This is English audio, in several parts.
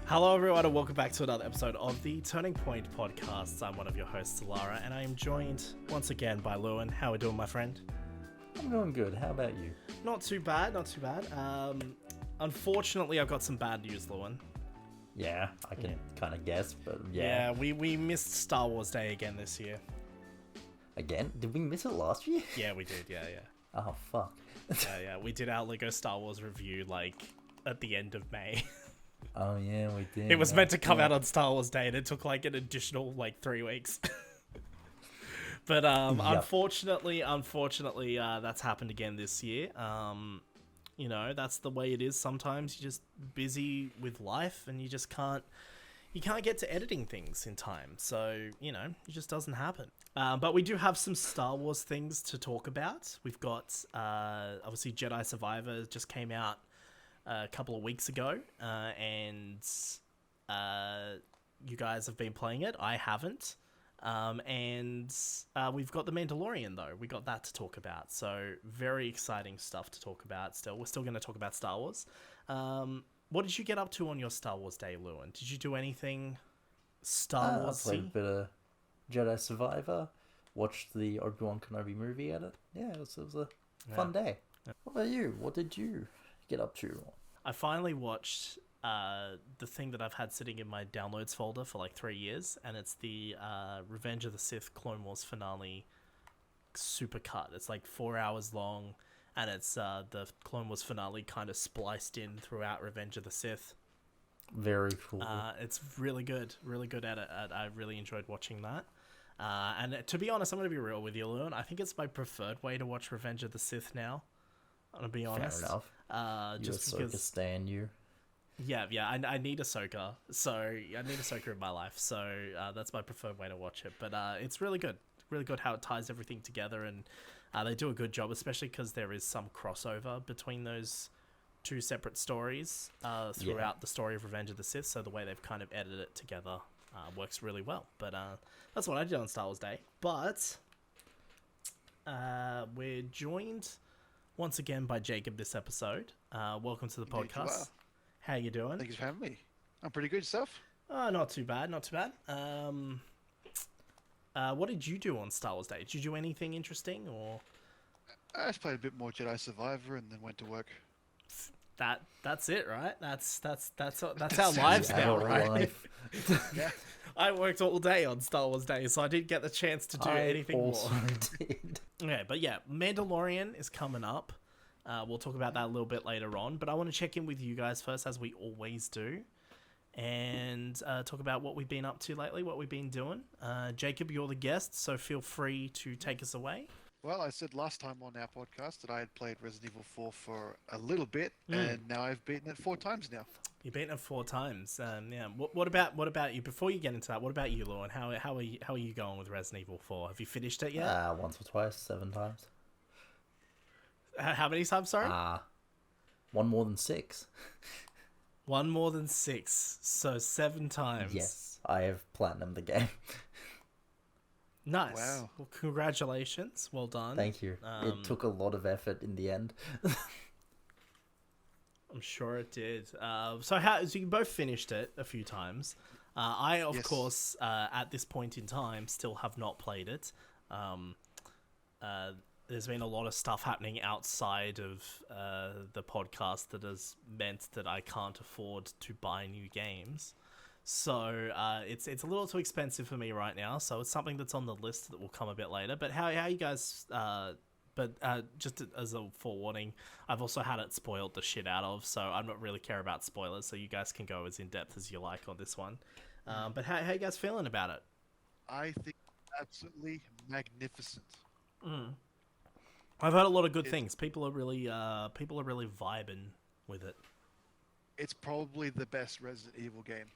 Hello everyone and welcome back to another episode of the Turning Point podcast. I'm one of your hosts, Lara, and I am joined once again by Lewin. How are we doing, my friend? I'm doing good. How about you? Not too bad, not too bad. Unfortunately, I've got some bad news, Lewin. Yeah, I can kind of guess, but Yeah, we missed Star Wars Day again this year. Again? Did we miss it last year? Yeah, we did, yeah. Oh, fuck. Yeah, we did our Lego Star Wars review, like, at the end of May. Oh, yeah, we did. It was meant to come out on Star Wars Day, and it took, like, an additional, 3 weeks. But, unfortunately, that's happened again this year. You know, that's the way it is sometimes. You're just busy with life, and you just can't get to editing things in time. So, you know, it just doesn't happen. But we do have some Star Wars things to talk about. We've got, obviously, Jedi Survivor just came out a couple of weeks ago, and you guys have been playing it. I haven't. And we've got the Mandalorian, though. We got that to talk about. So very exciting stuff to talk about still. We're still going to talk about Star Wars. What did you get up to on your Star Wars Day, Lewin? Did you do anything Star Wars? I played a bit of Jedi Survivor, watched the Obi-Wan Kenobi movie at it. Yeah, it was a fun day. Yeah. What about you? What did you get up to? I finally watched the thing that I've had sitting in my downloads folder for like 3 years, and it's the Revenge of the Sith Clone Wars finale supercut. It's like 4 hours long, and it's the Clone Wars finale kind of spliced in throughout Revenge of the Sith. Very cool. It's really good at it. I really enjoyed watching that. And to be honest, I'm going to be real with you, Lewin. I think it's my preferred way to watch Revenge of the Sith now. I'm going to be honest. Fair enough. Just Ahsoka because... stan you. Yeah, I need Ahsoka. So I need Ahsoka in my life. So that's my preferred way to watch it. But it's really good. Really good how it ties everything together, and they do a good job, especially because there is some crossover between those two separate stories throughout the story of Revenge of the Sith. So the way they've kind of edited it together works really well. But that's what I did on Star Wars Day. But we're joined once again by Jacob this episode. Welcome to the podcast. How you doing? Thanks for having me. I'm pretty good. Yourself? Not too bad. What did you do on Star Wars Day? Did you do anything interesting, or? I just played a bit more Jedi Survivor and then went to work. That's it, right? That's our lives now, right? Yeah. I worked all day on Star Wars Day, so I didn't get the chance to do anything more. Did. Okay, but yeah, Mandalorian is coming up. We'll talk about that a little bit later on, but I want to check in with you guys first, as we always do, and talk about what we've been up to lately, what we've been doing. Jacob, you're the guest, so feel free to take us away. Well, I said last time on our podcast that I had played Resident Evil 4 for a little bit, and now I've beaten it 4 times now. You've beaten it 4 times. Yeah. What about you? Before you get into that, what about you, Lewin? How are you going with Resident Evil 4? Have you finished it yet? Once or twice, 7 times. How many times, sorry? 1 more than 6. 1 more than 6, so 7 times. Yes, I have platinumed the game. Nice. Wow. Well, congratulations. Well done. Thank you. It took a lot of effort in the end. I'm sure it did. So you both finished it a few times. I, of course, at this point in time, still have not played it. There's been a lot of stuff happening outside of the podcast that has meant that I can't afford to buy new games. So it's a little too expensive for me right now. So it's something that's on the list that will come a bit later. But how you guys... just as a forewarning, I've also had it spoiled the shit out of, so I'm not really care about spoilers, so you guys can go as in-depth as you like on this one. But how you guys feeling about it? I think absolutely magnificent. I've heard a lot of good things. People are really vibing with it. It's probably the best Resident Evil game.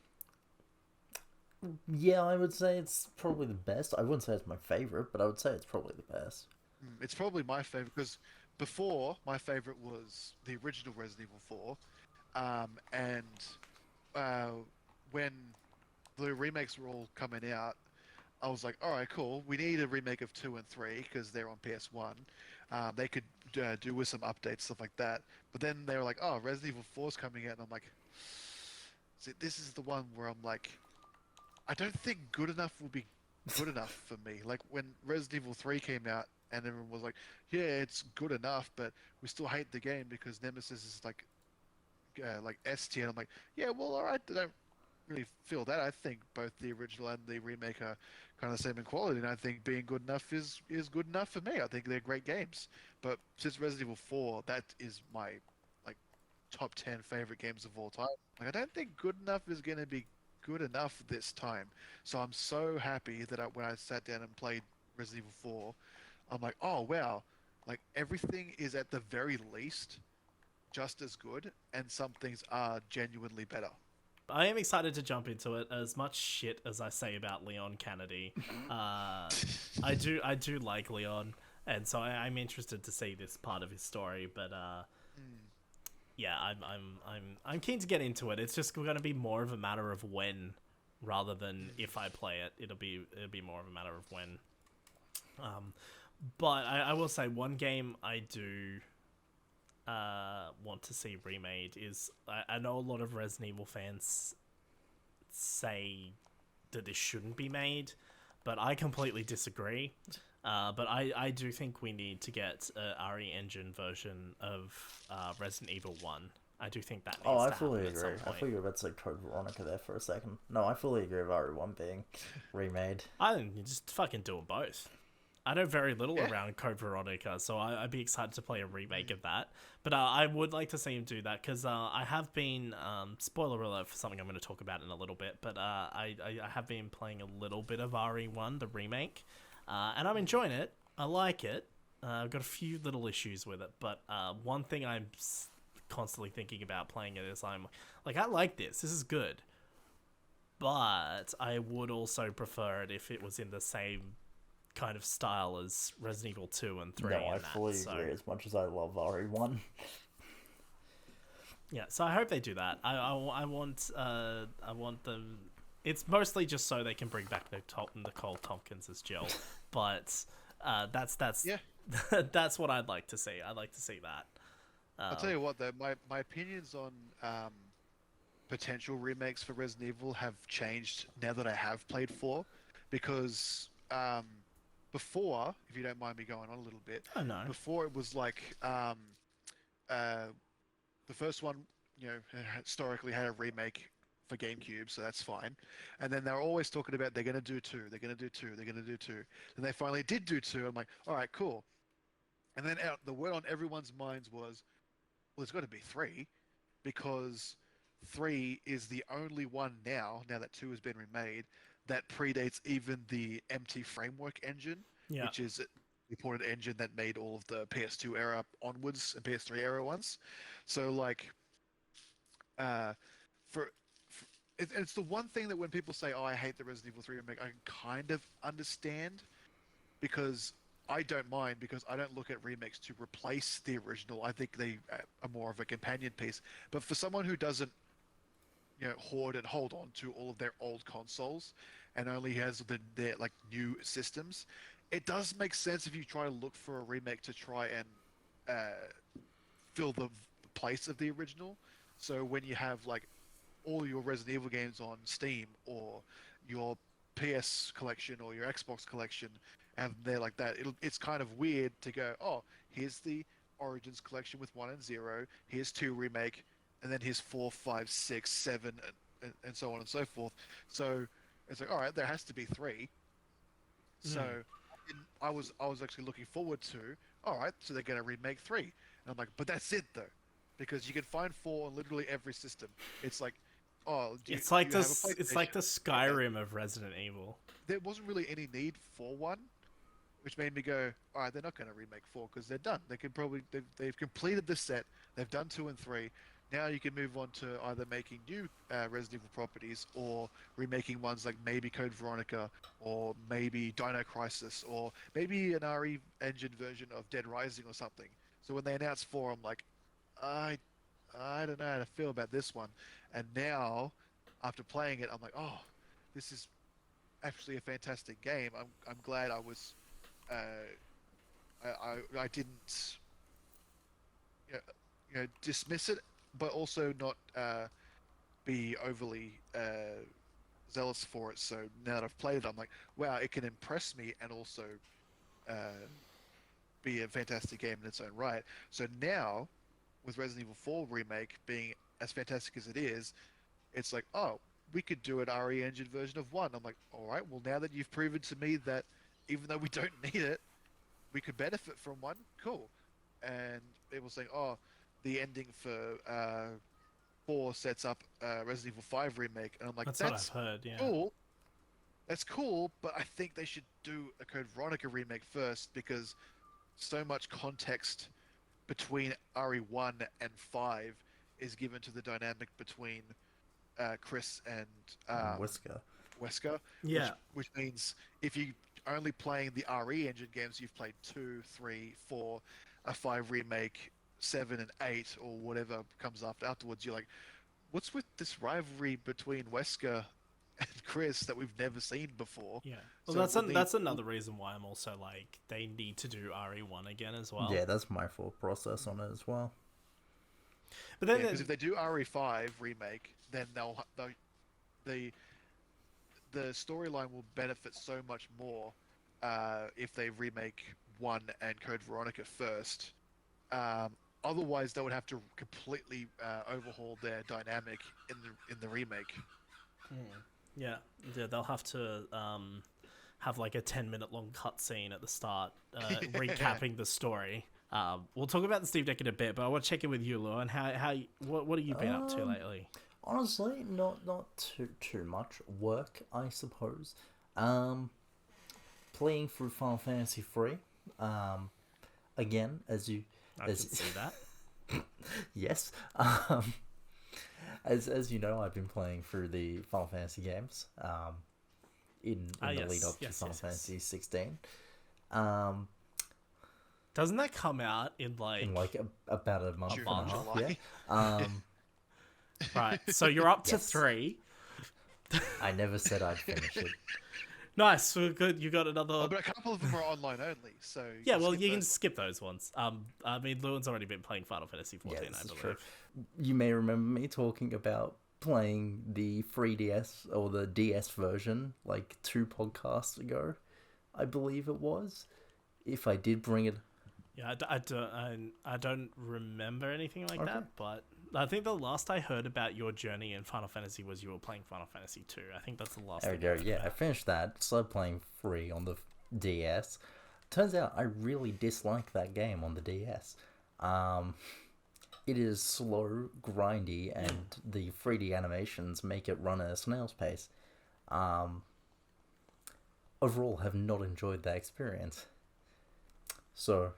Yeah, I would say it's probably the best. I wouldn't say it's my favorite, but I would say it's probably the best. It's probably my favorite, because before, my favorite was the original Resident Evil 4. When the remakes were all coming out, I was like, all right, cool. We need a remake of 2 and 3 because they're on PS1. They could do with some updates, stuff like that. But then they were like, oh, Resident Evil 4 is coming out. And I'm like, See, this is the one where I'm like, I don't think good enough will be good enough for me. Like when Resident Evil 3 came out and everyone was like, yeah, it's good enough, but we still hate the game because Nemesis is like S tier. I'm like, yeah, well, alright, I don't really feel that. I think both the original and the remake are kind of the same in quality, and I think being good enough is good enough for me. I think they're great games. But since Resident Evil 4, that is my like top 10 favorite games of all time. Like I don't think good enough is going to be good enough this time. So I'm so happy that when I sat down and played Resident Evil 4, I'm like, oh wow, like everything is at the very least just as good, and some things are genuinely better. I am excited to jump into it. As much shit as I say about Leon Kennedy, I do like Leon, and so I'm interested to see this part of his story. But yeah, I'm keen to get into it. It's just going to be more of a matter of when, rather than if I play it. It'll be more of a matter of when. But I will say one game I do want to see remade is I know a lot of Resident Evil fans say that this shouldn't be made, but I completely disagree. But I do think we need to get a RE engine version of Resident Evil 1. I do think that needs to happen. I fully at some agree. I point. thought you were about to say Code Veronica there for a second. No, I fully agree with RE1 being remade. I think you just fucking do them both. I know very little Yeah. around Code Veronica, so I'd be excited to play a remake of that. But I would like to see him do that, because I have been, spoiler alert for something I'm going to talk about in a little bit, but I have been playing a little bit of RE1, the remake, and I'm enjoying it. I like it. I've got a few little issues with it, but one thing I'm constantly thinking about playing it is I'm like, I like this. This is good. But I would also prefer it if it was in the same kind of style as Resident Evil 2 and 3. No, I fully agree. As much as I love RE1. Yeah, so I hope they do that. I want them. It's mostly just so they can bring back Nicole Tompkins as Jill, but that's Yeah. that's what I'd like to see. I'd like to see that. I'll tell you what, though, my opinions on potential remakes for Resident Evil have changed now that I have played 4, because before, if you don't mind me going on a little bit, Oh no. before it was like the first one, you know, historically had a remake for GameCube, so that's fine. And then they're always talking about they're going to do 2, they're going to do 2, they're going to do 2. And they finally did do 2. I'm like, all right, cool. And then the word on everyone's minds was, well, there's got to be 3, because 3 is the only one now that 2 has been remade, that predates even the MT Framework engine, Yeah. which is a reported engine that made all of the PS2 era onwards and PS3 era ones. So like, it's the one thing that when people say, "Oh, I hate the Resident Evil 3 remake," I can kind of understand, because I don't mind, because I don't look at remakes to replace the original. I think they are more of a companion piece. But for someone who doesn't, you know, hoard and hold on to all of their old consoles and only has their like new systems, it does make sense if you try to look for a remake to try and fill the place of the original. So when you have like all your Resident Evil games on Steam, or your PS collection or your Xbox collection, and they're like that, it's kind of weird to go, oh, here's the Origins collection with 1 and 0, here's 2 remake, and then here's 4, 5, 6, 7, and so on and so forth. So it's like, all right, there has to be 3. So I was actually looking forward to, all right, so they're going to remake 3. And I'm like, but that's it though, because you can find 4 on literally every system. It's like, oh, It's like the Skyrim of Resident Evil. There wasn't really any need for 1, which made me go, all right, they're not going to remake 4 because they're done. They've completed the set. They've done 2 and 3. Now you can move on to either making new Resident Evil properties, or remaking ones like maybe Code Veronica, or maybe Dino Crisis, or maybe an RE engine version of Dead Rising or something. So when they announced 4, I'm like, I don't know how to feel about this one. And now, after playing it, I'm like, oh, this is actually a fantastic game. I'm glad I was I didn't dismiss it, but also not be overly zealous for it. So now that I've played it, I'm like, wow, it can impress me and also uh, be a fantastic game in its own right. So now, with Resident Evil 4 Remake being as fantastic as it is, it's like, oh, we could do an RE engine version of 1. I'm like, all right, well, now that you've proven to me that even though we don't need it, we could benefit from 1, cool. And it was saying, oh, the ending for 4 sets up Resident Evil 5 Remake. And I'm like, That's what I've heard, yeah. cool. That's cool, but I think they should do a Code Veronica remake first because so much context between RE1 and 5 is given to the dynamic between Chris and Wesker. Yeah. Which means if you only playing the RE engine games, you've played 2, 3, 4, a 5 remake, 7 and 8, or whatever comes afterwards, you're like, what's with this rivalry between Wesker and Chris that we've never seen before? Yeah. Well, so that's another reason why I'm also like, they need to do RE1 again as well. Yeah, that's my thought process on it as well. But then, because if they do RE5 remake, then the storyline will benefit so much more if they remake 1 and Code Veronica first. Otherwise, they would have to completely overhaul their dynamic in the remake. Yeah, they'll have to have like a 10-minute long cutscene at the start, recapping the story. We'll talk about the Steam Deck in a bit, but I want to check in with you, Lewin. What have you been up to lately? Honestly, not too much work, I suppose. Playing through Final Fantasy 3. Again, as you can see that. Yes. As you know, I've been playing through the Final Fantasy games. In the lead up to Final Fantasy 16. Doesn't that come out in like about a month and a half? July. Yeah. Right. So you're up to 3. I never said I'd finish it. Nice. So good. You got another. Oh, but a couple of them are online only, so yeah. Well, you can skip those ones. I mean, Lewin's already been playing Final Fantasy 14. I believe. True. You may remember me talking about playing the 3DS or the DS version like 2 podcasts ago, I believe it was. If I did bring it. Yeah, I don't remember anything like that, but I think the last I heard about your journey in Final Fantasy was you were playing Final Fantasy 2. I think that's the last thing. I finished that, started playing 3 on the DS. Turns out I really dislike that game on the DS. It is slow, grindy, and the 3D animations make it run at a snail's pace. Overall, have not enjoyed that experience. So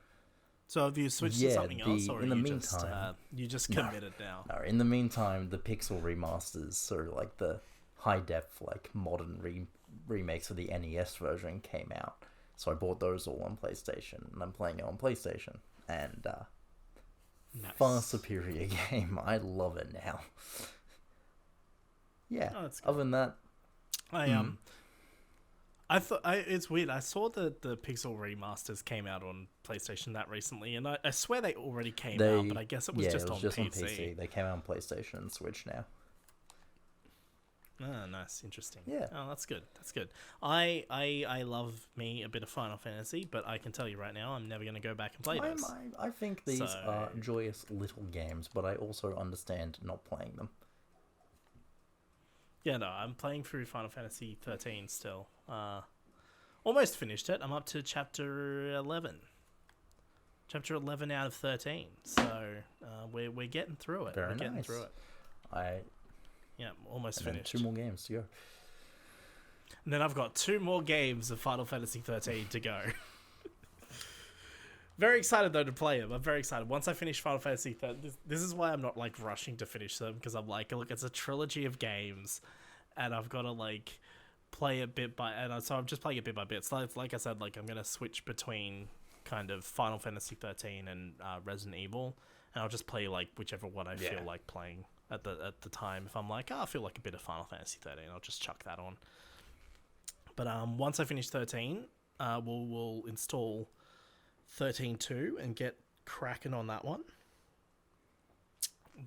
have you switched to something else, or in the meantime, you just committed now? No, in the meantime, the Pixel remasters, so like the high def, like modern remakes of the NES version came out. So I bought those all on PlayStation, and I'm playing it on PlayStation. And nice. Far superior game. I love it now. Yeah. Oh, other than that, I thought it's weird. I saw that the Pixel remasters came out on PlayStation that recently, and I swear they already came out, but I guess it was just on PC. They came out on PlayStation and Switch now. Ah, nice, interesting. Yeah. Oh, that's good. That's good. I love me a bit of Final Fantasy, but I can tell you right now, I'm never going to go back and play this. I think these are joyous little games, but I also understand not playing them. Yeah, no, I'm playing through Final Fantasy 13 still. Almost finished it. I'm up to chapter 11. Chapter 11 out of 13. So we're getting through it. Very getting nice. through it. Yeah, almost finished. 2 more games to go. And then I've got 2 more games of Final Fantasy 13 to go. Very excited though to play them. I'm very excited. Once I finish Final Fantasy 13, this is why I'm not like rushing to finish them, because I'm like, look, it's a trilogy of games, and I've got to like play it bit by, and so I'm just playing it bit by bit. So like I said, like I'm gonna switch between kind of Final Fantasy 13 and Resident Evil, and I'll just play like whichever one I feel like playing at the time. If I'm like, I feel like a bit of Final Fantasy 13, I'll just chuck that on. But once I finish 13, we'll install 13.2 and get cracking on that one.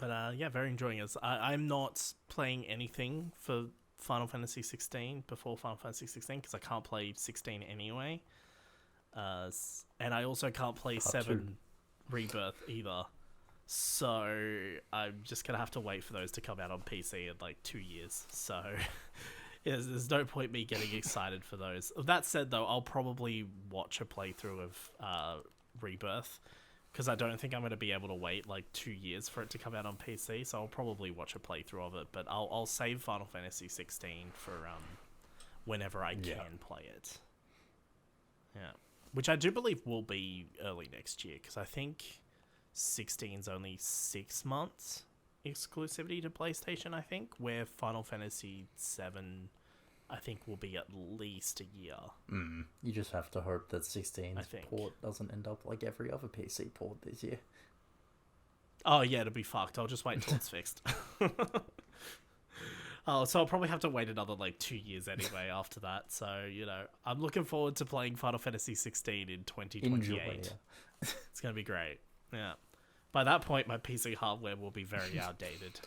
yeah, very enjoying it. I'm not playing anything for Final Fantasy 16 before Final Fantasy 16 because I can't play 16 anyway. And I also can't play Part 7 2. Rebirth either. So I'm just going to have to wait for those to come out on PC in like 2 years. So there's no point me getting excited for those. That said, though, I'll probably watch a playthrough of Rebirth because I don't think I'm going to be able to wait like 2 years for it to come out on PC. So I'll probably watch a playthrough of it. But I'll save Final Fantasy 16 for whenever I can play it. Yeah. Which I do believe will be early next year, because I think 16's only 6 months exclusivity to PlayStation, I think, where Final Fantasy 7, I think, will be at least a year. You just have to hope that 16's I think. port doesn't end up like every other PC port this year. Oh, yeah, it'll be fucked. I'll just wait until it's fixed. So I'll probably have to wait another, 2 years anyway after that. So, I'm looking forward to playing Final Fantasy 16 in 2028. Enjoy, yeah. It's going to be great. Yeah. By that point, my PC hardware will be very outdated.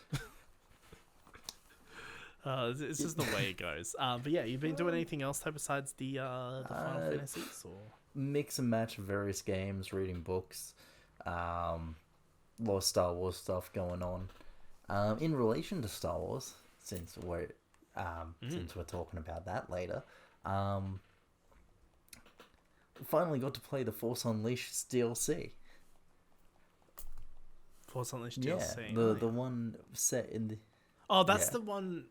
It's just the way it goes. But yeah, you've been doing anything else though besides the Final Fantasies? Or? Mix and match of various games, reading books, lot of Star Wars stuff going on. In relation to Star Wars, since we're talking about that later, finally got to play the Force Unleashed DLC. Force Unleashed Yeah, DLC. the one set in the. Oh, that's the one.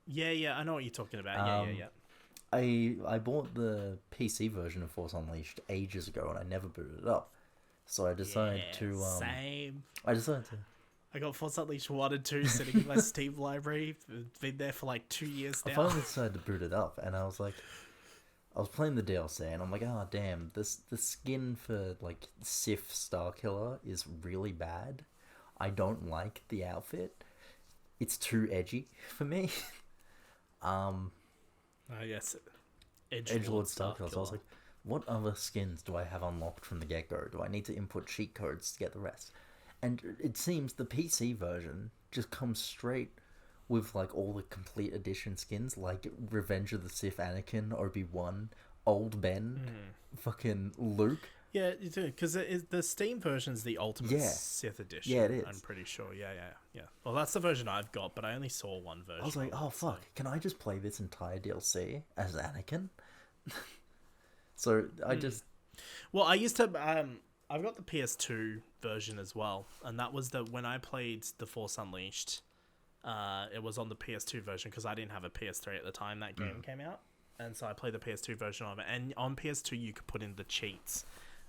Yeah, I know what you're talking about. Yeah. I bought the PC version of Force Unleashed ages ago, and I never booted it up. So I decided to. Same. I decided to. I got Force Unleashed 1 and 2 sitting in my Steam library. It's been there for 2 years now. I finally decided to boot it up, and I was playing the DLC, and I'm like, oh damn, the skin for Sif Starkiller is really bad. I don't like the outfit. It's too edgy for me. Yes. Edgelord Starkiller. So I was like, what other skins do I have unlocked from the get-go? Do I need to input cheat codes to get the rest? And it seems the PC version just comes straight with all the complete edition skins, like Revenge of the Sith Anakin, Obi-Wan, Old Ben, fucking Luke. Yeah, you do, because the Steam version's the Ultimate Sith Edition. Yeah, it is. I'm pretty sure. Yeah. Well, that's the version I've got, but I only saw one version. I was like, oh fuck, can I just play this entire DLC as Anakin? So I just... Well, I used to... I've got the PS2 version as well, and that was when I played The Force Unleashed, it was on the PS2 version, because I didn't have a PS3 at the time that game came out, and so I played the PS2 version of it, and on PS2 you could put in the cheats.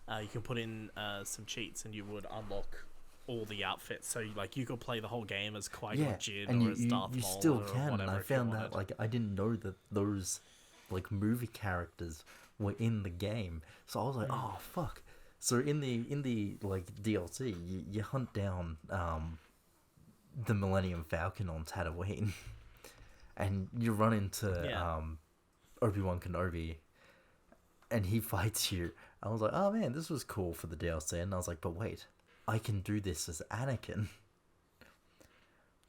You can put in some cheats, and you would unlock all the outfits. So you could play the whole game as Qui-Gon Jinn or as Darth Maul. You still or can. whatever. And I found that I didn't know that those movie characters were in the game. So I was like, oh fuck. So in the DLC, you hunt down the Millennium Falcon on Tatooine, and you run into Obi-Wan Kenobi, and he fights you. I was like, oh man, this was cool for the DLC. And I was like, but wait, I can do this as Anakin.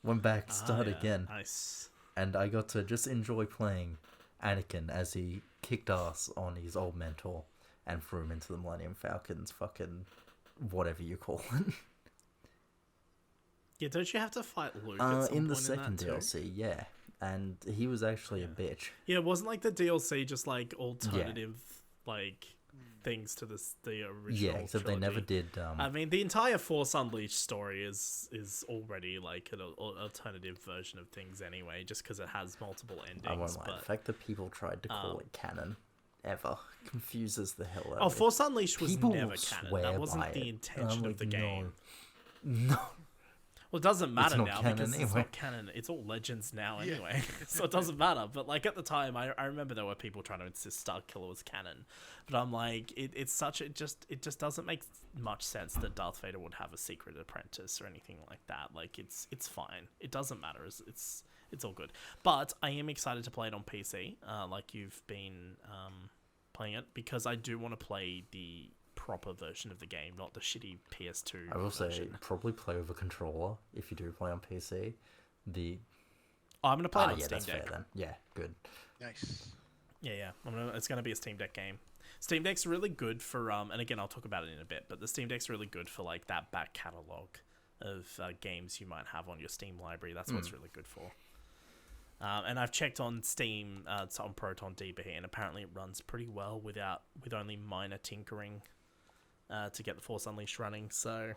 Went back, started again. Nice. And I got to just enjoy playing Anakin as he kicked ass on his old mentor and threw him into the Millennium Falcon's fucking whatever you call it. Yeah, don't you have to fight Luke at some in the point second in that DLC, yeah. And he was actually a bitch. Yeah, it wasn't the DLC just alternative things to the original. Yeah, except trilogy. they never did. I mean, the entire Force Unleashed story is already an alternative version of things anyway, just because it has multiple endings. I won't lie. The fact that people tried to call it canon ever confuses the hell out of me. Oh, Force Unleashed was People never canon. That wasn't the intention of the game. No. Well, it doesn't matter not now canon because anyway. it's not canon. It's all Legends now anyway, so it doesn't matter. But at the time, I remember there were people trying to insist Starkiller was canon, but I'm like, it just doesn't make much sense that Darth Vader would have a secret apprentice or anything like that. It's fine. It doesn't matter. It's all good. But I am excited to play it on PC, like you've been playing it, because I do want to play the proper version of the game, not the shitty PS2 I will version. say, probably play with a controller if you do play on PC. I'm going to play it on yeah, Steam that's Deck. fair then. Yeah, good. Nice. Yeah. It's going to be a Steam Deck game. Steam Deck's really good for, and again, I'll talk about it in a bit, but the Steam Deck's really good for, like, that back catalogue of games you might have on your Steam library. That's what it's really good for. And I've checked on Steam, it's on Proton DB, and apparently it runs pretty well with only minor tinkering to get the Force Unleashed running. So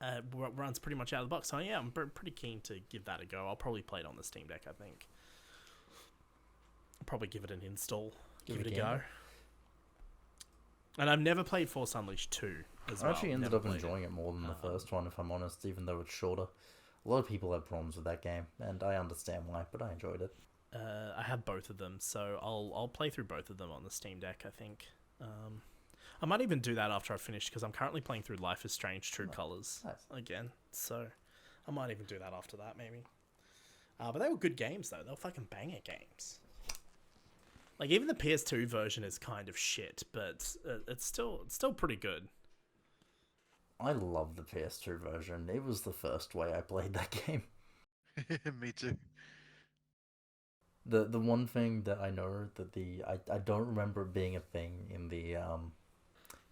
it runs pretty much out of the box. So yeah, I'm pretty keen to give that a go. I'll probably play it on the Steam Deck, I think. I'll probably give it an install, give it a go. And I've never played Force Unleashed 2 as well. I actually ended up enjoying it more than the first one, if I'm honest, even though it's shorter. A lot of people have problems with that game, and I understand why, but I enjoyed it. I have both of them, so I'll play through both of them on the Steam Deck, I think. I might even do that after I finish, because I'm currently playing through Life is Strange True Colors again, so I might even do that after that, maybe. But they were good games, though. They were fucking banger games. Like, even the PS2 version is kind of shit, but it's still pretty good. I love the PS2 version. It was the first way I played that game. Me too. The one thing that I know that I don't remember it being a thing in the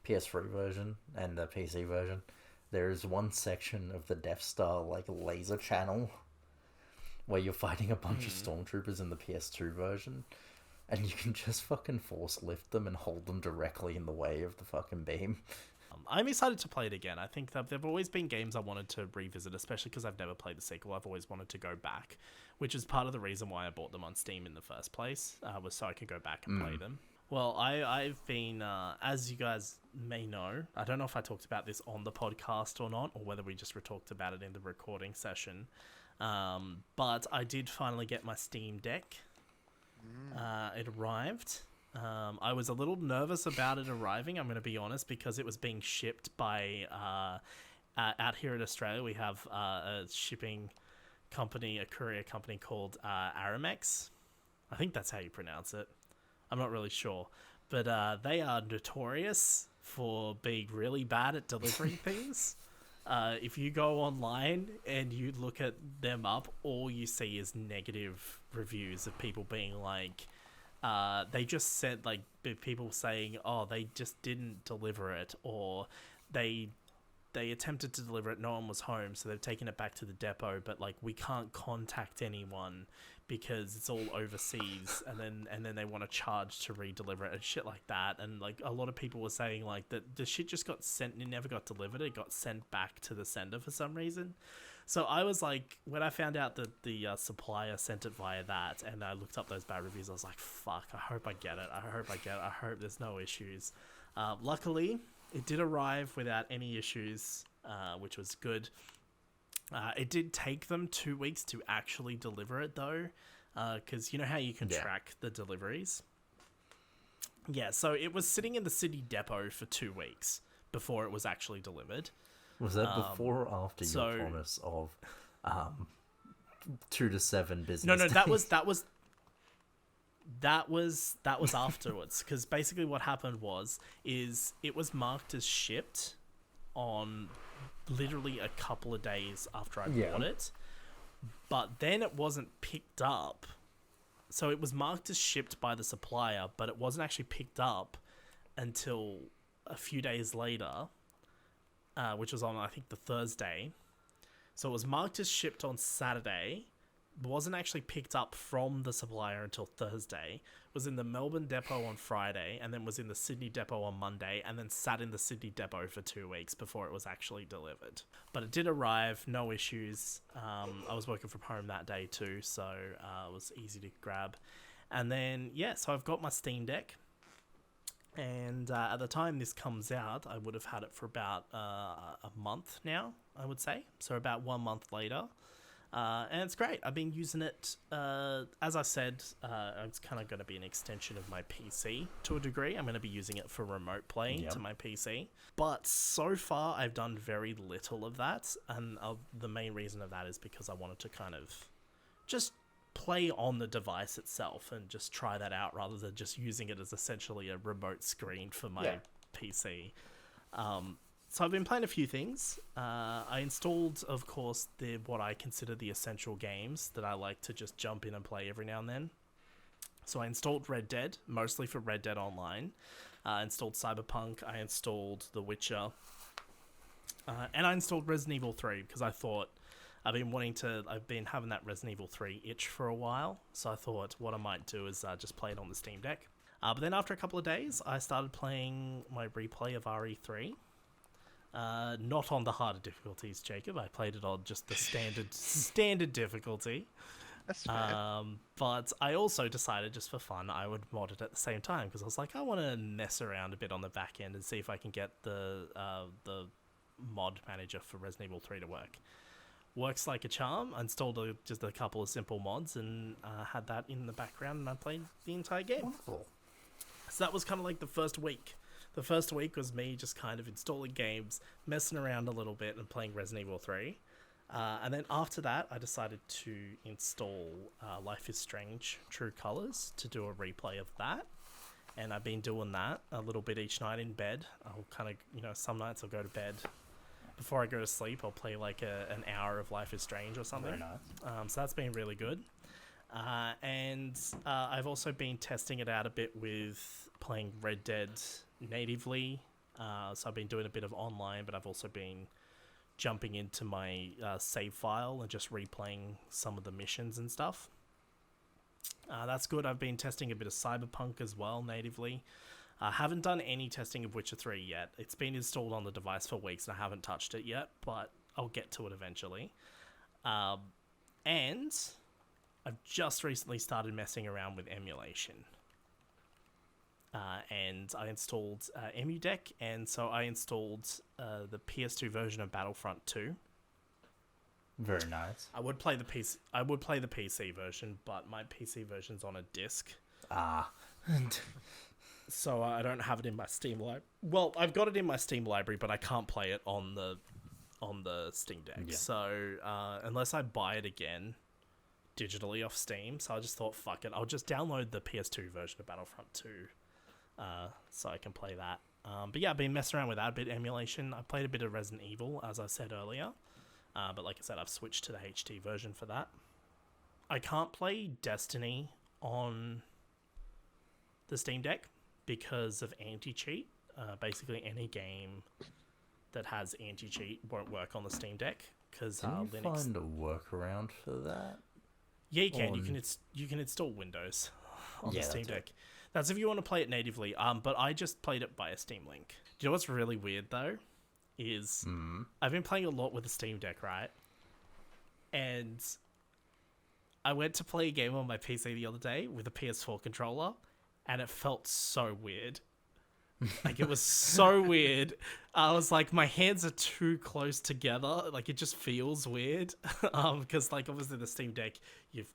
PS3 version and the PC version. There is one section of the Death Star like laser channel where you're fighting a bunch of stormtroopers in the PS2 version, and you can just fucking force lift them and hold them directly in the way of the fucking beam. I'm excited to play it again. I think that there've always been games I wanted to revisit, especially because I've never played the sequel. I've always wanted to go back, which is part of the reason why I bought them on Steam in the first place, was so I could go back and play them. Well, I've been, as you guys may know, I don't know if I talked about this on the podcast or not, or whether we just talked about it in the recording session, but I did finally get my Steam Deck. It arrived. I was a little nervous about it arriving, I'm going to be honest, because it was being shipped by, out here in Australia, we have a shipping company, a courier company called Aramex. I think that's how you pronounce it. I'm not really sure. But they are notorious for being really bad at delivering things. If you go online and you look at them up, all you see is negative reviews of people being like, they just said, like, people saying, oh, they just didn't deliver it, or they attempted to deliver it, no one was home, so they've taken it back to the depot, but, like, we can't contact anyone because it's all overseas, and then they want to charge to re-deliver it and shit like that. And, like, a lot of people were saying, like, that the shit just got sent, it never got delivered, it got sent back to the sender for some reason. So I was like, when I found out that the supplier sent it via that, and I looked up those bad reviews, I was like, fuck, I hope I get it. I hope there's no issues. Luckily, it did arrive without any issues, which was good. It did take them 2 weeks to actually deliver it, though, because you know how you can track the deliveries? Yeah, so it was sitting in the city depot for 2 weeks before it was actually delivered. Was that before or after your promise of 2 to 7 business No, days? that was afterwards, because basically what happened is it was marked as shipped on literally a couple of days after I bought it, but then it wasn't picked up. So it was marked as shipped by the supplier, but it wasn't actually picked up until a few days later, which was on, I think, the Thursday. So it was marked as shipped on Saturday, wasn't actually picked up from the supplier until Thursday, was in the Melbourne depot on Friday, and then was in the Sydney depot on Monday, and then sat in the Sydney depot for 2 weeks before it was actually delivered. But it did arrive, no issues. I was working from home that day too, so it was easy to grab. And then, so I've got my Steam Deck. And at the time this comes out, I would have had it for about a month now, I would say. So about 1 month later. And it's great. I've been using it, as I said, it's kind of going to be an extension of my PC to a degree. I'm going to be using it for remote play to my PC. But so far, I've done very little of that. And the main reason of that is because I wanted to kind of just play on the device itself and just try that out rather than just using it as essentially a remote screen for my PC. So I've been playing a few things. I installed, of course, what I consider the essential games that I like to just jump in and play every now and then. So I installed Red Dead, mostly for Red Dead Online. I installed Cyberpunk. I installed The Witcher. And I installed Resident Evil 3 because I thought I've been having that Resident Evil 3 itch for a while. So I thought what I might do is just play it on the Steam Deck. But then after a couple of days, I started playing my replay of RE3. Not on the harder difficulties, Jacob. I played it on just the standard difficulty. That's fair. But I also decided, just for fun, I would mod it at the same time because I was like, I want to mess around a bit on the back end and see if I can get the mod manager for Resident Evil 3 to work. Works like a charm. I installed just a couple of simple mods and had that in the background, and I played the entire game. Wonderful. So that was kind of like the first week. The first week was me just kind of installing games, messing around a little bit, and playing Resident Evil 3. And then after that, I decided to install Life is Strange True Colors to do a replay of that. And I've been doing that a little bit each night in bed. I'll kind of, some nights I'll go to bed. Before I go to sleep, I'll play like an hour of Life is Strange or something. Very nice. So that's been really good. And I've also been testing it out a bit with playing Red Dead natively. So I've been doing a bit of online, but I've also been jumping into my save file and just replaying some of the missions and stuff. That's good. I've been testing a bit of Cyberpunk as well natively. I haven't done any testing of Witcher 3 yet. It's been installed on the device for weeks and I haven't touched it yet, but I'll get to it eventually. And I've just recently started messing around with emulation. And I installed EmuDeck, and so I installed the PS2 version of Battlefront 2. Very nice. I would play the PC version, but my PC version's on a disc. So I don't have it in my Steam library. Well, I've got it in my Steam library, but I can't play it on the Steam Deck. Yeah. So unless I buy it again digitally off Steam, so I just thought, fuck it, I'll just download the PS2 version of Battlefront 2 so I can play that. But yeah, I've been messing around with that a bit, emulation. I played a bit of Resident Evil, as I said earlier. But like I said, I've switched to the HD version for that. I can't play Destiny on the Steam Deck because of anti-cheat. Basically, any game that has anti-cheat won't work on the Steam Deck because Can you Linux. find a workaround for that? Yeah, you can. You can install Windows on the Steam Deck. That's if you want to play it natively. But I just played it by a Steam Link. Do you know what's really weird though? Is I've been playing a lot with the Steam Deck, right? And I went to play a game on my PC the other day with a PS4 controller, and it felt so weird. Like, it was so weird. I was like, my hands are too close together. Like, it just feels weird. Because, like, obviously the Steam Deck,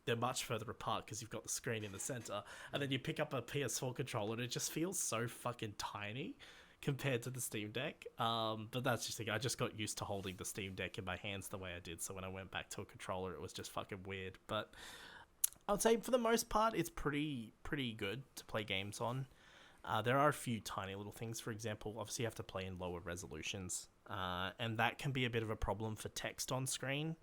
they're much further apart because you've got the screen in the center. And then you pick up a PS4 controller and it just feels so fucking tiny compared to the Steam Deck. But that's just I just got used to holding the Steam Deck in my hands the way I did. So when I went back to a controller, it was just fucking weird. But I would say for the most part, it's pretty good to play games on. There are a few tiny little things. For example, obviously you have to play in lower resolutions, and that can be a bit of a problem for text on screen.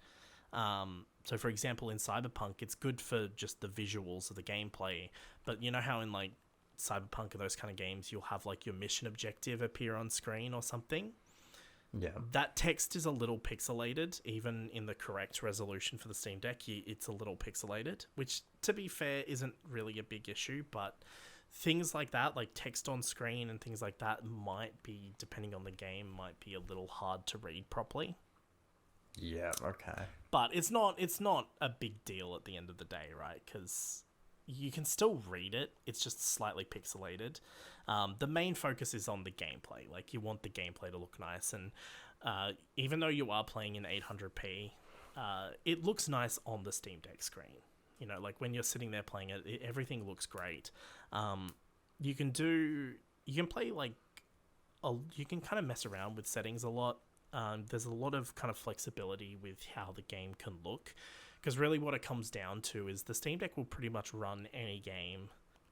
So for example, in Cyberpunk, it's good for just the visuals of the gameplay, but you know how in like Cyberpunk or those kind of games, you'll have like your mission objective appear on screen or something? Yeah. That text is a little pixelated, even in the correct resolution for the Steam Deck. It's a little pixelated, which to be fair isn't really a big issue, but things like that, like text on screen and things like that, might be, depending on the game, might be a little hard to read properly. Yeah, okay. But it's not a big deal at the end of the day, right? Because you can still read it. It's just slightly pixelated. The main focus is on the gameplay. Like, you want the gameplay to look nice. And even though you are playing in 800p, it looks nice on the Steam Deck screen. You know, like when you're sitting there playing it, everything looks great. You can play like, you can kind of mess around with settings a lot. There's a lot of kind of flexibility with how the game can look. Because really what it comes down to is the Steam Deck will pretty much run any game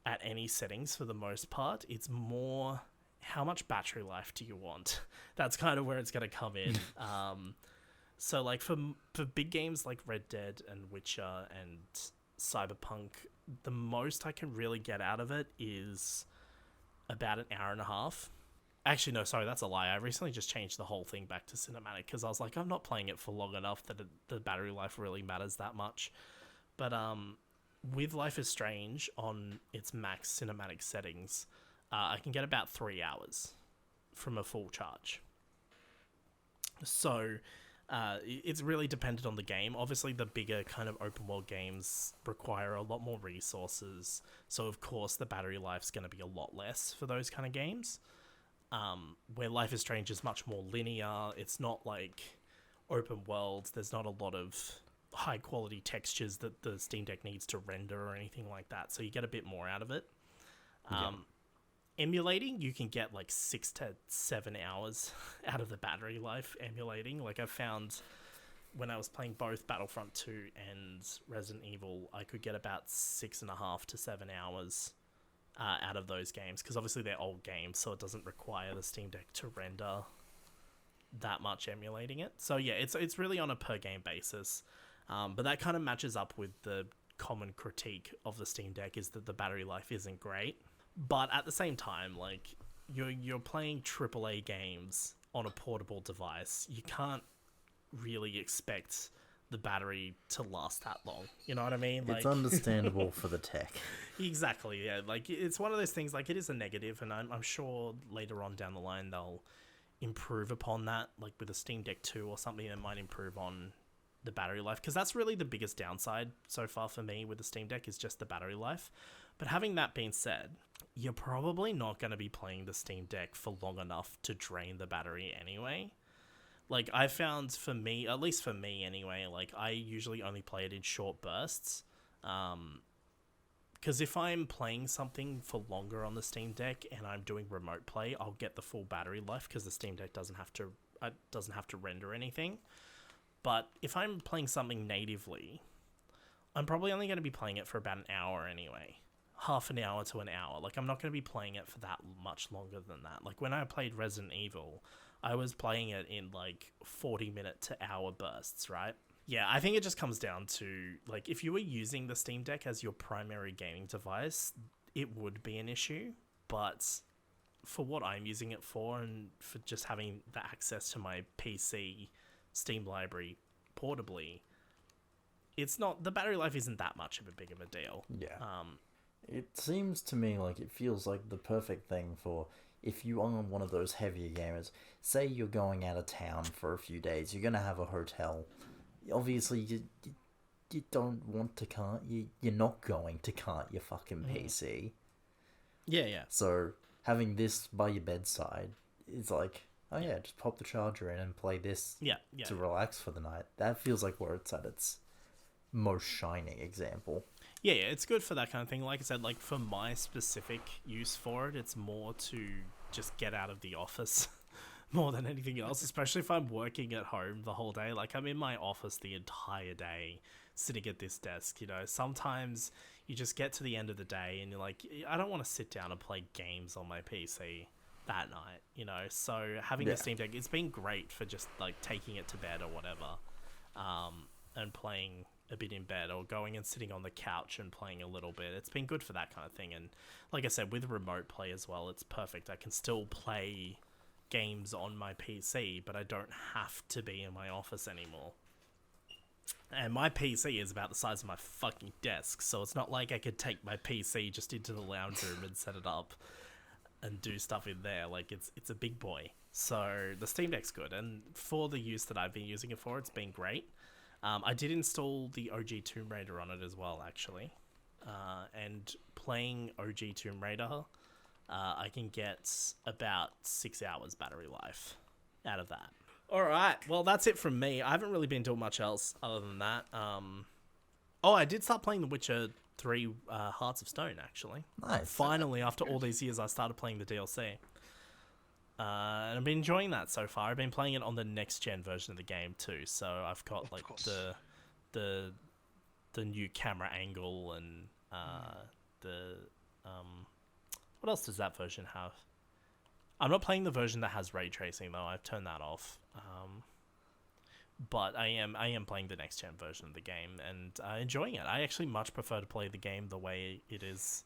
at any settings for the most part. It's more how much battery life do you want? That's kind of where it's going to come in. So like for big games like Red Dead and Witcher and Cyberpunk, the most I can really get out of it is about an hour and a half. Actually, no, sorry, that's a lie. I recently just changed the whole thing back to cinematic because I was like, I'm not playing it for long enough that the battery life really matters that much. But with Life is Strange on its max cinematic settings, I can get about 3 hours from a full charge. So it's really dependent on the game. Obviously, the bigger kind of open world games require a lot more resources. So, of course, the battery life's going to be a lot less for those kind of games. Where Life is Strange is much more linear. It's not like open world. There's not a lot of high quality textures that the Steam Deck needs to render or anything like that. So you get a bit more out of it. Emulating, you can get like 6 to 7 hours out of the battery life emulating. Like I found when I was playing both Battlefront 2 and Resident Evil, I could get about 6.5 to 7 hours out of those games, because obviously they're old games, so it doesn't require the Steam Deck to render that much emulating it. So yeah, it's really on a per game basis, but that kind of matches up with the common critique of the Steam Deck, is that the battery life isn't great. But at the same time, like you're playing AAA games on a portable device, you can't really expect the battery to last that long. You know what I mean? It's understandable for the tech. Exactly, yeah. Like, it's one of those things, like, it is a negative, and I'm sure later on down the line they'll improve upon that, like with a Steam Deck 2 or something that might improve on the battery life, because that's really the biggest downside so far for me with the Steam Deck, is just the battery life. But having that being said, you're probably not going to be playing the Steam Deck for long enough to drain the battery anyway. Like, I found, for me, at least for me anyway, like, I usually only play it in short bursts. Because if I'm playing something for longer on the Steam Deck and I'm doing remote play, I'll get the full battery life, because the Steam Deck doesn't have to render anything. But if I'm playing something natively, I'm probably only going to be playing it for about an hour anyway. Half an hour to an hour. Like, I'm not going to be playing it for that much longer than that. Like, when I played Resident Evil, I was playing it in, like, 40-minute to hour bursts, right? Yeah, I think it just comes down to, like, if you were using the Steam Deck as your primary gaming device, it would be an issue. But for what I'm using it for, and for just having the access to my PC Steam library portably, it's not, the battery life isn't that much of a big of a deal. Yeah. It seems to me like it feels like the perfect thing for if you are one of those heavier gamers. Say you're going out of town for a few days, you're going to have a hotel. Obviously, you don't want to cart, you're not going to cart your fucking PC. Yeah. So having this by your bedside is like, oh yeah, just pop the charger in and play this to relax for the night. That feels like where it's at its most shining example. Yeah, it's good for that kind of thing. Like I said, like, for my specific use for it, it's more to just get out of the office more than anything else, especially if I'm working at home the whole day. Like, I'm in my office the entire day, sitting at this desk, you know. Sometimes you just get to the end of the day and you're like, I don't want to sit down and play games on my PC that night, you know. So having a Steam Deck, it's been great for just, like, taking it to bed or whatever, and playing a bit in bed, or going and sitting on the couch and playing a little bit. It's been good for that kind of thing. And like I said, with remote play as well, it's perfect. I can still play games on my PC, but I don't have to be in my office anymore. And my PC is about the size of my fucking desk, so it's not like I could take my PC just into the lounge room and set it up and do stuff in there. Like, it's a big boy. So the Steam Deck's good, and for the use that I've been using it for, it's been great. I did install the OG Tomb Raider on it as well, actually. And playing OG Tomb Raider, I can get about 6 hours battery life out of that. Alright, well, that's it from me. I haven't really been doing much else other than that. I did start playing The Witcher 3 Hearts of Stone, actually. Nice. Finally, after all these years, I started playing the DLC. And I've been enjoying that so far. I've been playing it on the next gen version of the game too, so I've got like the new camera angle and what else does that version have? I'm not playing the version that has ray tracing though. I've turned that off. But I am playing the next gen version of the game and enjoying it. I actually much prefer to play the game the way it is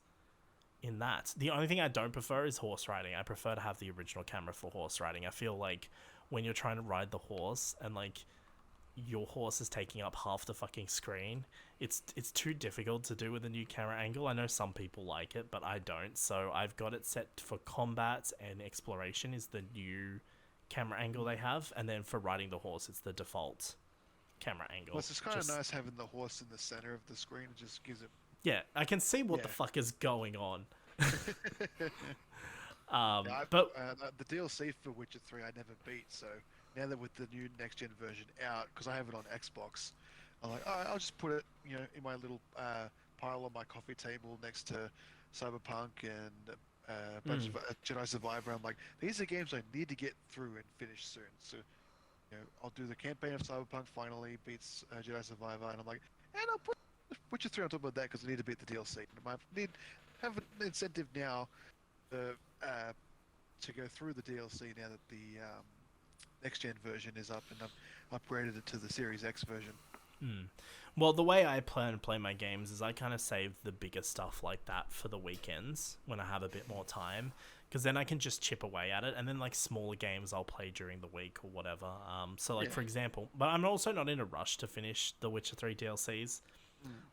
in that. The only thing I don't prefer is horse riding. I prefer to have the original camera for horse riding. I feel like when you're trying to ride the horse and like your horse is taking up half the fucking screen, it's too difficult to do with a new camera angle. I know some people like it, but I don't. So I've got it set for combat and exploration is the new camera angle they have, and then for riding the horse it's the default camera angle. Well, it's just kind of nice having the horse in the center of the screen. It just gives it... Yeah, I can see what the fuck is going on. But the DLC for Witcher 3 I never beat, so now that with the new next gen version out, because I have it on Xbox, I'm like, oh, I'll just put it, in my little pile on my coffee table next to Cyberpunk and a bunch of Jedi Survivor. I'm like, these are games I need to get through and finish soon. So, I'll do the campaign of Cyberpunk finally, beats Jedi Survivor, and I'm like, and I'll put Witcher 3 on top of that because I need to beat the DLC. I have an incentive now to go through the DLC now that the next gen version is up, and I've upgraded it to the Series X version. Well, the way I plan to play my games is I kind of save the bigger stuff like that for the weekends when I have a bit more time, because then I can just chip away at it, and then like smaller games I'll play during the week or whatever. So like for example, but I'm also not in a rush to finish the Witcher 3 DLCs.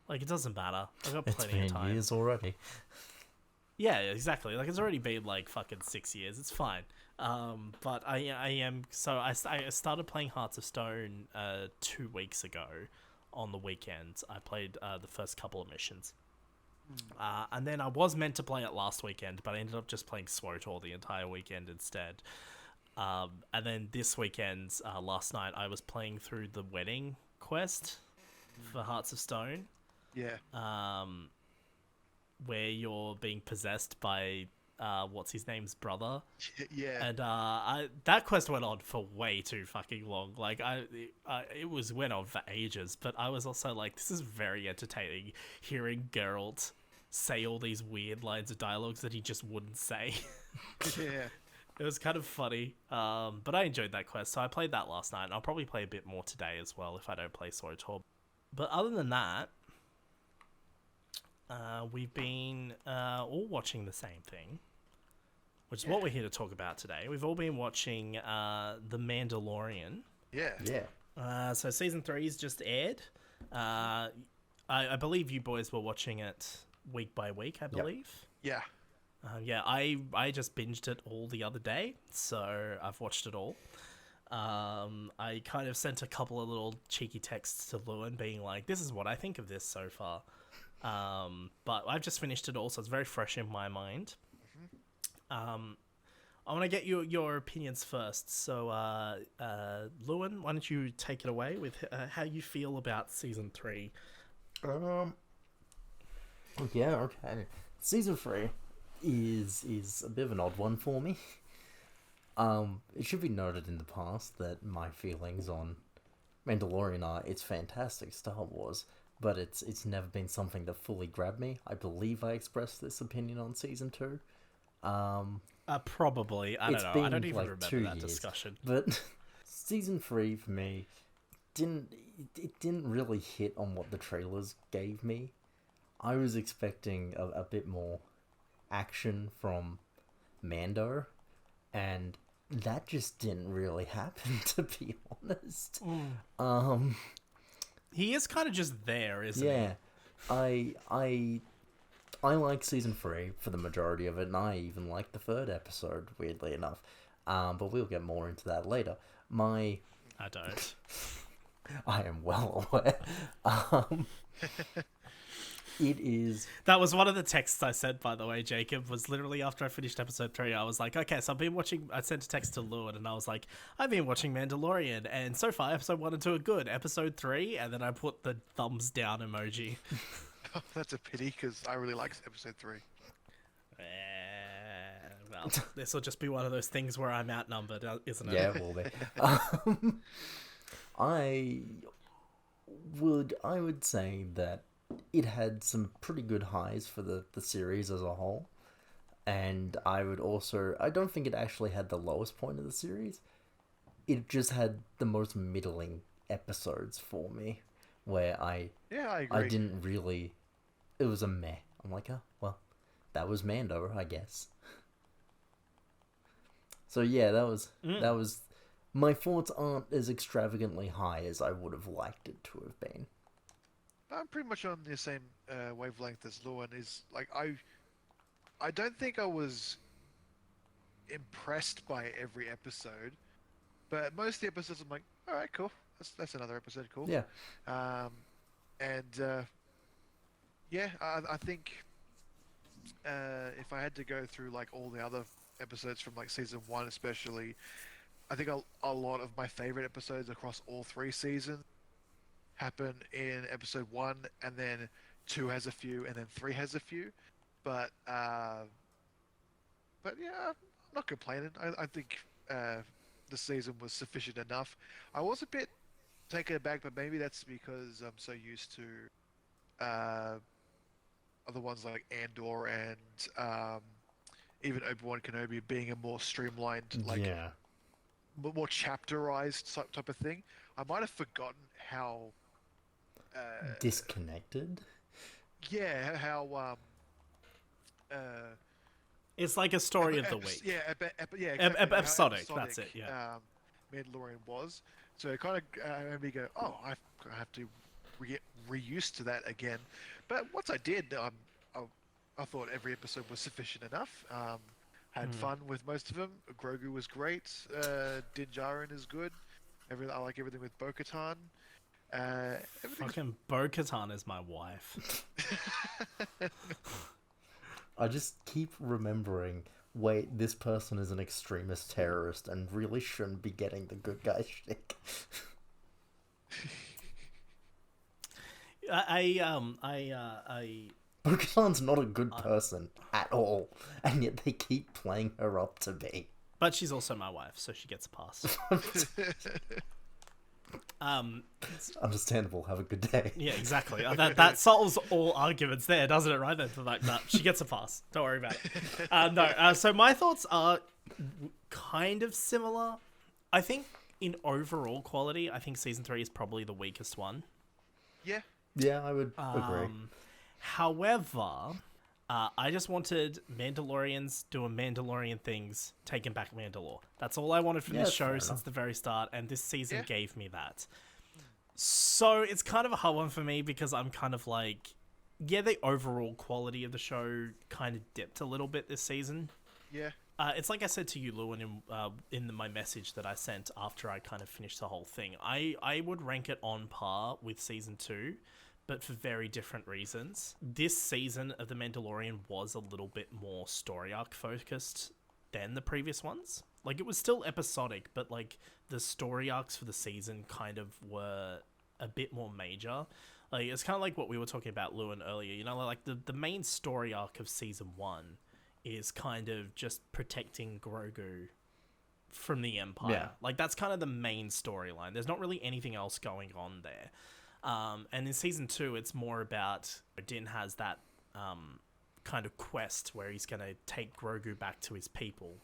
Like it doesn't matter. I've got plenty of time. It's been years already. Yeah, exactly. Like it's already been like fucking 6 years. It's fine. But I am. So I started playing Hearts of Stone 2 weeks ago on the weekend. I played the first couple of missions. And then I was meant to play it last weekend, but I ended up just playing SWTOR the entire weekend instead. And then this weekend, last night, I was playing through the wedding quest for Hearts of Stone. Yeah. Where you're being possessed by what's his name's brother. Yeah. And that quest went on for way too fucking long. Like it went on for ages, but I was also like, this is very entertaining hearing Geralt say all these weird lines of dialogues that he just wouldn't say. Yeah. It was kind of funny. But I enjoyed that quest, so I played that last night, and I'll probably play a bit more today as well if I don't play SWTOR. But other than that, we've been all watching the same thing, which is what we're here to talk about today. We've all been watching The Mandalorian. Yeah. Yeah. So season 3's just aired. I believe you boys were watching it week by week, I believe. Yeah. Yeah, I just binged it all the other day, so I've watched it all. I kind of sent a couple of little cheeky texts to Lewin being like, this is what I think of this so far. But I've just finished it all, so it's very fresh in my mind. I want to get your opinions first. So, Lewin, why don't you take it away with how you feel about season 3? Yeah, okay. Season 3 is a bit of an odd one for me. It should be noted in the past that my feelings on Mandalorian are it's fantastic Star Wars, but it's never been something that fully grabbed me. I believe I expressed this opinion on season 2. Probably. I don't know. I don't even remember that discussion. But season 3 for me didn't really hit on what the trailers gave me. I was expecting a bit more action from Mando, and that just didn't really happen, to be honest. He is kind of just there, isn't he? Yeah. I like season 3 for the majority of it, and I even like the 3rd episode, weirdly enough. But we'll get more into that later. I don't. I am well aware. It is... That was one of the texts I sent, by the way, Jacob, was literally after I finished episode 3, I was like, okay, so I've been watching... I sent a text to Lewin, and I was like, I've been watching Mandalorian, and so far, episode 1 and 2 are good. Episode 3, and then I put the thumbs down emoji. Oh, that's a pity, because I really liked episode 3. Well, this will just be one of those things where I'm outnumbered, isn't it? Yeah, it will be. I would say that it had some pretty good highs for the series as a whole. And I don't think it actually had the lowest point of the series. It just had the most middling episodes for me, where I agree. didn't really. It was a meh. I'm like, oh well, that was Mando, I guess. So yeah, that was. My thoughts aren't as extravagantly high as I would have liked it to have been. I'm pretty much on the same wavelength as Lewin. Is like I don't think I was impressed by every episode, but most of the episodes I'm like, all right, cool. That's another episode, cool. Yeah. Yeah, I think if I had to go through like all the other episodes from like season 1 especially, I think a lot of my favorite episodes across all 3 seasons happen in episode 1, and then 2 has a few, and then 3 has a few. But yeah, I'm not complaining. I think the season was sufficient enough. I was a bit taken aback, but maybe that's because I'm so used to other ones like Andor and even Obi-Wan Kenobi being a more streamlined, like more chapterized type of thing. I might have forgotten how disconnected. Yeah, how it's like a story of the week. Yeah, exactly. Episodic. That's it. Yeah. Mandalorian was. So it kind of made me go, oh, I have to get re-used to that again. But once I did, I thought every episode was sufficient enough. Had fun with most of them. Grogu was great. Din Djarin is good. I like everything with Bo-Katan. Fucking Bo-Katan is my wife. I just keep remembering, wait, this person is an extremist terrorist and really shouldn't be getting the good guy shtick. Bo-Katan's not a good person at all, and yet they keep playing her up to be. But she's also my wife, so she gets a pass. Understandable. Have a good day. Yeah, exactly. That solves all arguments there, doesn't it? Right? That's like that. She gets a pass. Don't worry about it. No. So my thoughts are kind of similar. I think in overall quality, I think season 3 is probably the weakest one. Yeah. Yeah, I would agree. However, I just wanted Mandalorians doing Mandalorian things, taking back Mandalore. That's all I wanted from this show since the very start, and this season gave me that. So it's kind of a hard one for me because I'm kind of like, yeah, the overall quality of the show kind of dipped a little bit this season. Yeah. It's like I said to you, Lewin, in my message that I sent after I kind of finished the whole thing. I would rank it on par with season 2, but for very different reasons. This season of The Mandalorian was a little bit more story arc focused than the previous ones. Like, it was still episodic, but like the story arcs for the season kind of were a bit more major. Like, it's kind of like what we were talking about, Lewin, earlier. You know, like the main story arc of season 1 is kind of just protecting Grogu from the Empire. Yeah. Like, that's kind of the main storyline. There's not really anything else going on there. And in season 2, it's more about Din has that kind of quest where he's going to take Grogu back to his people,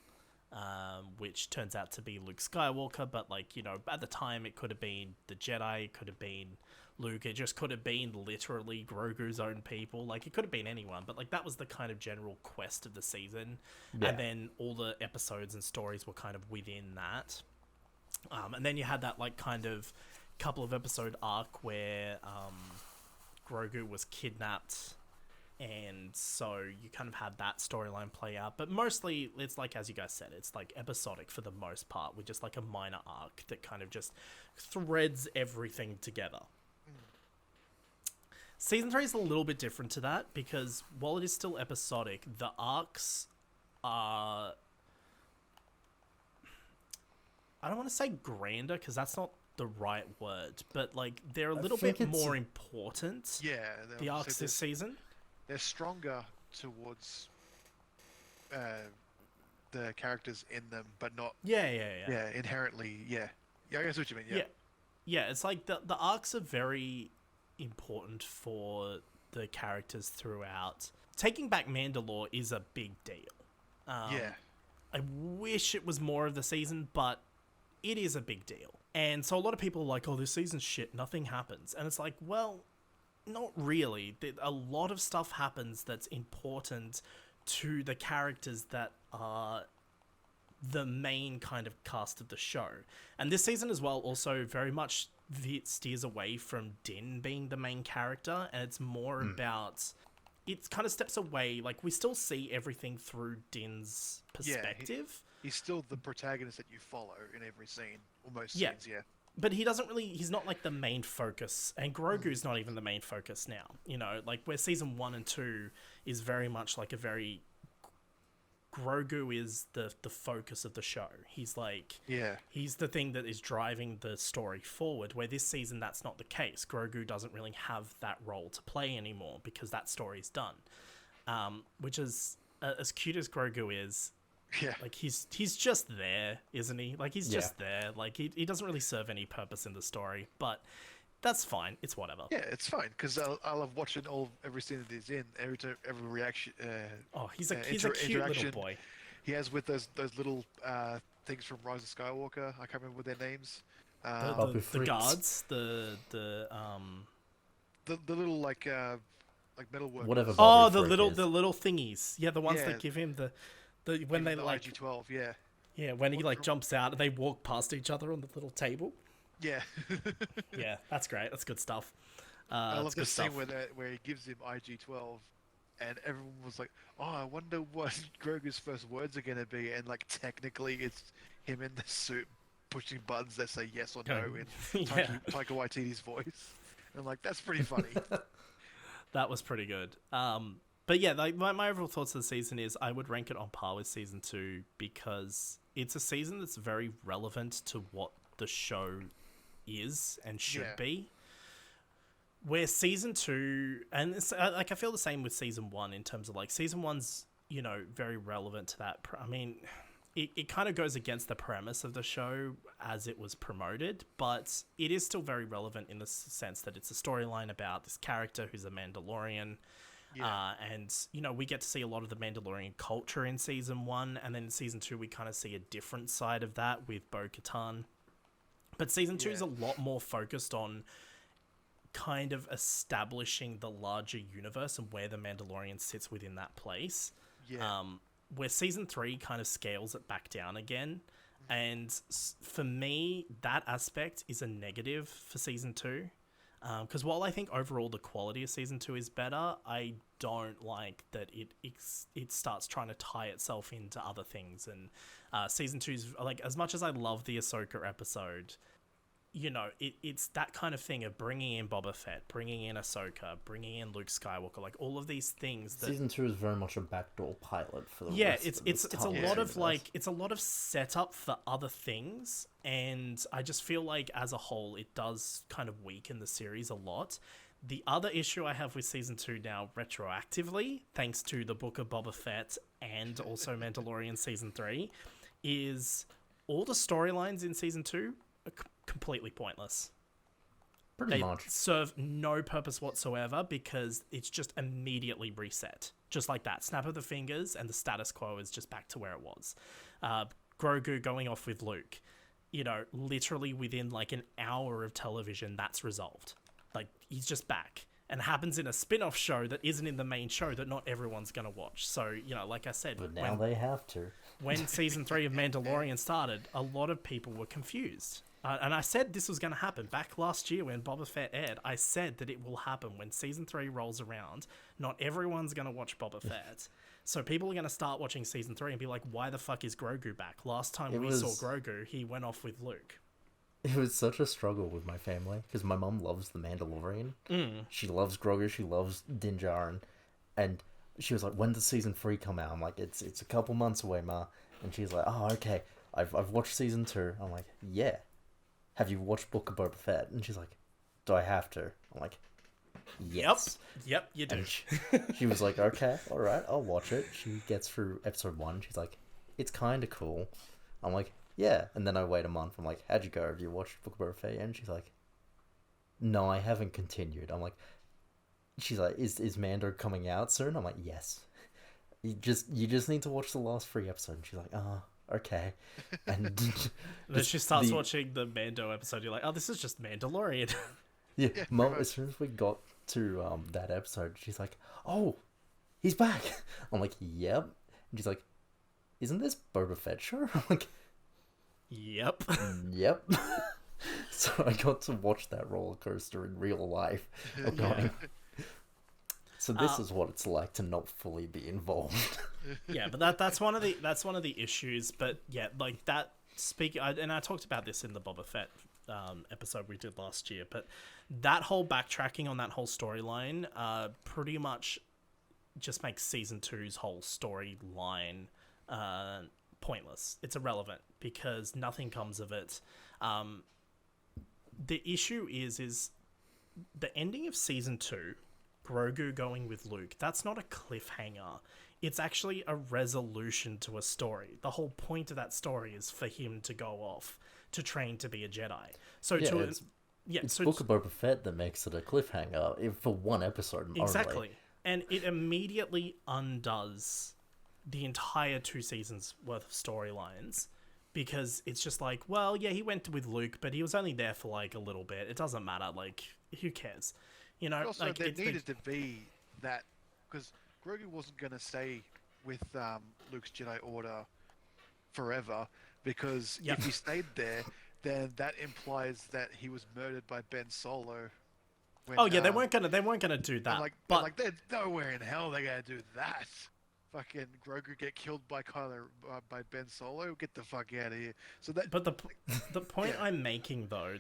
which turns out to be Luke Skywalker. But, like, you know, at the time, it could have been the Jedi, it could have been Luke, it just could have been literally Grogu's own people. Like, it could have been anyone, but, like, that was the kind of general quest of the season. Yeah. And then all the episodes and stories were kind of within that. And then you had that, like, kind of couple of episode arc where Grogu was kidnapped, and so you kind of had that storyline play out. But mostly it's like, as you guys said, it's like episodic for the most part, with just like a minor arc that kind of just threads everything together. Season 3 is a little bit different to that, because while it is still episodic, the arcs are, I don't want to say grander, because that's not the right word, but like they're a little bit more important. Yeah, the arcs this season, they're stronger towards the characters in them, but not inherently. Yeah, I guess what you mean. Yeah. It's like the arcs are very important for the characters throughout. Taking back Mandalore is a big deal. Yeah. I wish it was more of the season, but it is a big deal. And so a lot of people are like, oh, this season's shit, nothing happens. And it's like, well, not really. A lot of stuff happens that's important to the characters that are the main kind of cast of the show. And this season as well also very much steers away from Din being the main character, and it's more about... It kind of steps away. Like, we still see everything through Din's perspective. He's still the protagonist that you follow in every scene. Or most Yeah. scenes, yeah. But he doesn't really... He's not, like, the main focus. And Grogu's not even the main focus now. You know, like, where season 1 and 2 is very much, like, a very... Grogu is the focus of the show. He's, like... Yeah. He's the thing that is driving the story forward, where this season that's not the case. Grogu doesn't really have that role to play anymore because that story's done. Which is... as cute as Grogu is... Yeah. Like, he's just there, isn't he? Like, he's just there. Like, he doesn't really serve any purpose in the story, but that's fine. It's whatever. Yeah, it's fine, because I love watching every scene that he's in, every reaction. He's a cute little boy. He has with those little things from Rise of Skywalker. I can't remember their names. The guards, the little like metalworkers. Whatever. The little thingies. Yeah, the ones that give him the when they like IG-12. Yeah. Yeah, when he like jumps out and they walk past each other on the little table. Yeah. Yeah, that's great. That's good stuff. I love the scene where he gives him IG-12, and everyone was like, "Oh, I wonder what Grogu's first words are gonna be." And like technically, it's him in the suit pushing buttons that say yes or no in Taika Waititi's voice. And I'm like, that's pretty funny. That was pretty good. But yeah, like my overall thoughts of the season is I would rank it on par with season 2 because it's a season that's very relevant to what the show is and should be. Where season 2, and it's, like I feel the same with season 1 in terms of like season 1's, you know, very relevant to that. I mean, it kind of goes against the premise of the show as it was promoted, but it is still very relevant in the sense that it's a storyline about this character who's a Mandalorian. And, you know, we get to see a lot of the Mandalorian culture in season 1, and then in season 2 we kind of see a different side of that with Bo-Katan. But season 2 is a lot more focused on kind of establishing the larger universe and where the Mandalorian sits within that place. Where season 3 kind of scales it back down again. And for me, that aspect is a negative for season 2. Because while I think overall the quality of season 2 is better, I don't like that it starts trying to tie itself into other things. And season 2's, like, as much as I love the Ahsoka episode, you know, it's that kind of thing of bringing in Boba Fett, bringing in Ahsoka, bringing in Luke Skywalker, like all of these things. That, season 2 is very much a backdoor pilot for the rest of it's a lot of like it's a lot of setup for other things, and I just feel like as a whole it does kind of weaken the series a lot. The other issue I have with season 2 now, retroactively, thanks to the Book of Boba Fett and also Mandalorian season 3, is all the storylines in season 2 are completely pointless. Pretty much. Serve no purpose whatsoever because it's just immediately reset. Just like that. Snap of the fingers and the status quo is just back to where it was. Grogu going off with Luke. You know, literally within like an hour of television, that's resolved. Like, he's just back. And it happens in a spin-off show that isn't in the main show that not everyone's going to watch. So, you know, like I said... But now they have to. When season 3 of Mandalorian started, a lot of people were confused. And I said this was going to happen back last year when Boba Fett aired. I said that it will happen when season 3 rolls around. Not everyone's going to watch Boba Fett. So people are going to start watching season 3 and be like, why the fuck is Grogu back? Last time we saw Grogu, he went off with Luke. It was such a struggle with my family because my mum loves The Mandalorian. She loves Grogu. She loves Din Djarin. And she was like, when does season 3 come out? I'm like, it's a couple months away, Ma. And she's like, oh, okay. I've watched season 2. I'm like, yeah. Have you watched Book of Boba Fett? And she's like, do I have to? I'm like, yes. Yep, you do. She was like, okay, all right, I'll watch it. She gets through episode 1. She's like, it's kind of cool. I'm like, yeah. And then I wait a month. I'm like, how'd you go? Have you watched Book of Boba Fett? And she's like, no, I haven't continued. I'm like, she's like, is Mando coming out soon? I'm like, yes. you just need to watch the last 3 episodes. And she's like, okay, and Then she starts watching the Mando episode. You're like, oh, this is just Mandalorian. Yeah, Yeah, Mom, pretty as soon as we got to that episode, she's like, "Oh, he's back." I'm like, "Yep." And she's like, "Isn't this Boba Fett show?" I'm like, Yep. "Yep." So I got to watch that roller coaster in real life. Of going. So this is what it's like to not fully be involved. Yeah, but that's one of the issues. But yeah, like that. And I talked about this in the Boba Fett episode we did last year, but that whole backtracking on that whole storyline pretty much just makes season 2's whole storyline pointless. It's irrelevant because nothing comes of it. The issue is the ending of season 2, Grogu going with Luke. That's not a cliffhanger. It's actually a resolution to a story. The whole point of that story is for him to go off to train to be a Jedi. So it's Book of Boba Fett that makes it a cliffhanger for one episode. Exactly. Only. And it immediately undoes the entire 2 seasons worth of storylines because it's just like, well, yeah, he went with Luke, but he was only there for like a little bit. It doesn't matter. Like, who cares? You know, Also, like there needed to be that because Grogu wasn't going to stay with Luke's Jedi Order forever because if he stayed there, then that implies that he was murdered by Ben Solo. When, they weren't gonna do that. But there's nowhere in hell they're gonna do that. Fucking Grogu get killed by by Ben Solo. Get the fuck out of here. So that. But the point I'm making though,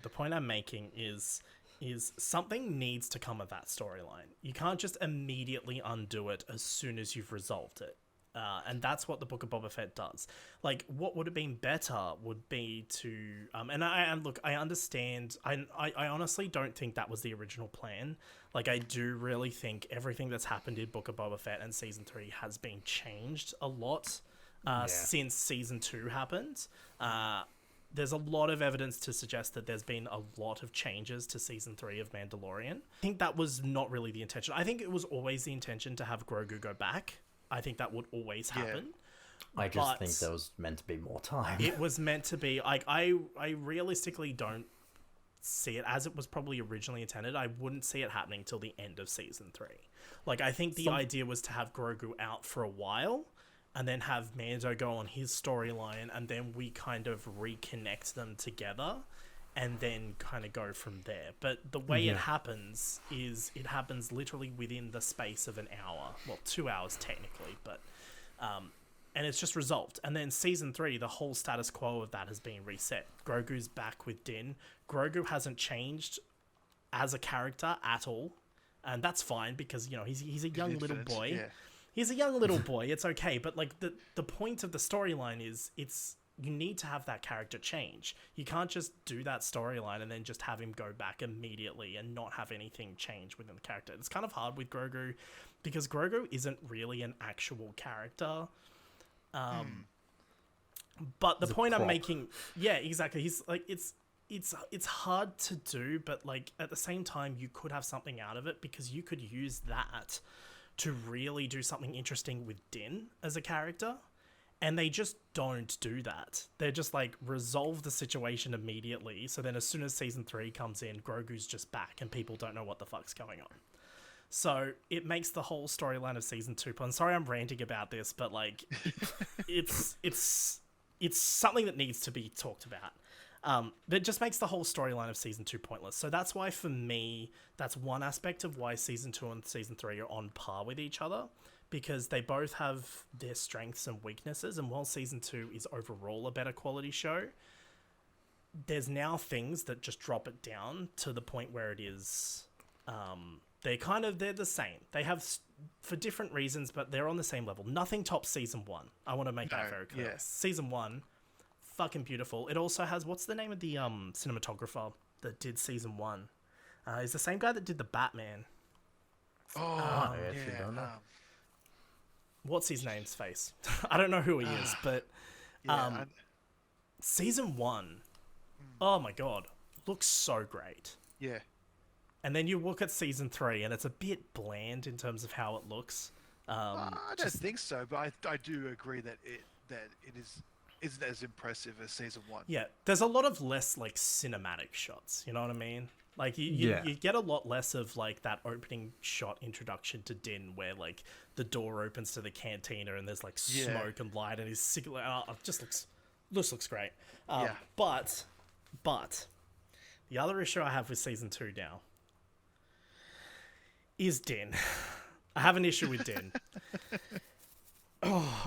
is something needs to come of that storyline. You can't just immediately undo it as soon as you've resolved it. And that's what the Book of Boba Fett does. Like, what would have been better would be to... And look, I understand... I honestly don't think that was the original plan. Like, I do really think everything that's happened in Book of Boba Fett and Season 3 has been changed a lot since Season 2 happened. There's a lot of evidence to suggest that there's been a lot of changes to Season 3 of Mandalorian. I think that was not really the intention. I think it was always the intention to have Grogu go back. I think that would always happen. I just think there was meant to be more time. It was meant to be. Like, I realistically don't see it as it was probably originally intended. I wouldn't see it happening till the end of Season 3. Like, I think the idea was to have Grogu out for a while and then have Mando go on his storyline and then we kind of reconnect them together and then kind of go from there. But the way it happens is it happens literally within the space of an hour. Well, 2 hours technically, but... and it's just resolved. And then Season 3, the whole status quo of that has been reset. Grogu's back with Din. Grogu hasn't changed as a character at all. And that's fine because, you know, he's a young little boy. Yeah. He's a young little boy. It's okay. But, like, the point of the storyline is you need to have that character change. You can't just do that storyline and then just have him go back immediately and not have anything change within the character. It's kind of hard with Grogu because Grogu isn't really an actual character. But the point I'm making, yeah, exactly. He's like, it's hard to do, but like at the same time, you could have something out of it because you could use that to really do something interesting with Din as a character. And they just don't do that. They're just like, resolve the situation immediately. So then as soon as Season 3 comes in, Grogu's just back and people don't know what the fuck's going on. So it makes the whole storyline of Season 2... I'm sorry I'm ranting about this, but like, it's something that needs to be talked about. But it just makes the whole storyline of Season 2 pointless. So that's why, for me, that's one aspect of why Season 2 and Season 3 are on par with each other. Because they both have their strengths and weaknesses, and while Season 2 is overall a better quality show, there's now things that just drop it down to the point where it is... they're the same. They have, for different reasons, but they're on the same level. Nothing tops Season 1. I want to make that very clear. Yeah. Season 1, fucking beautiful. It also has... What's the name of the cinematographer that did Season 1? He's the same guy that did the Batman. I actually don't know. What's his name's face? I don't know who he is, but Season 1, oh my god, looks so great. Yeah. And then you look at Season 3 and it's a bit bland in terms of how it looks. I don't think so, but I do agree that it isn't as impressive as season 1. Yeah, there's a lot of less like cinematic shots. You know what I mean? Like you get a lot less of like that opening shot introduction to Din, where like the door opens to the cantina and there's like smoke and light, and he's it just looks great. But the other issue I have with season 2 now is Din. I have an issue with Din.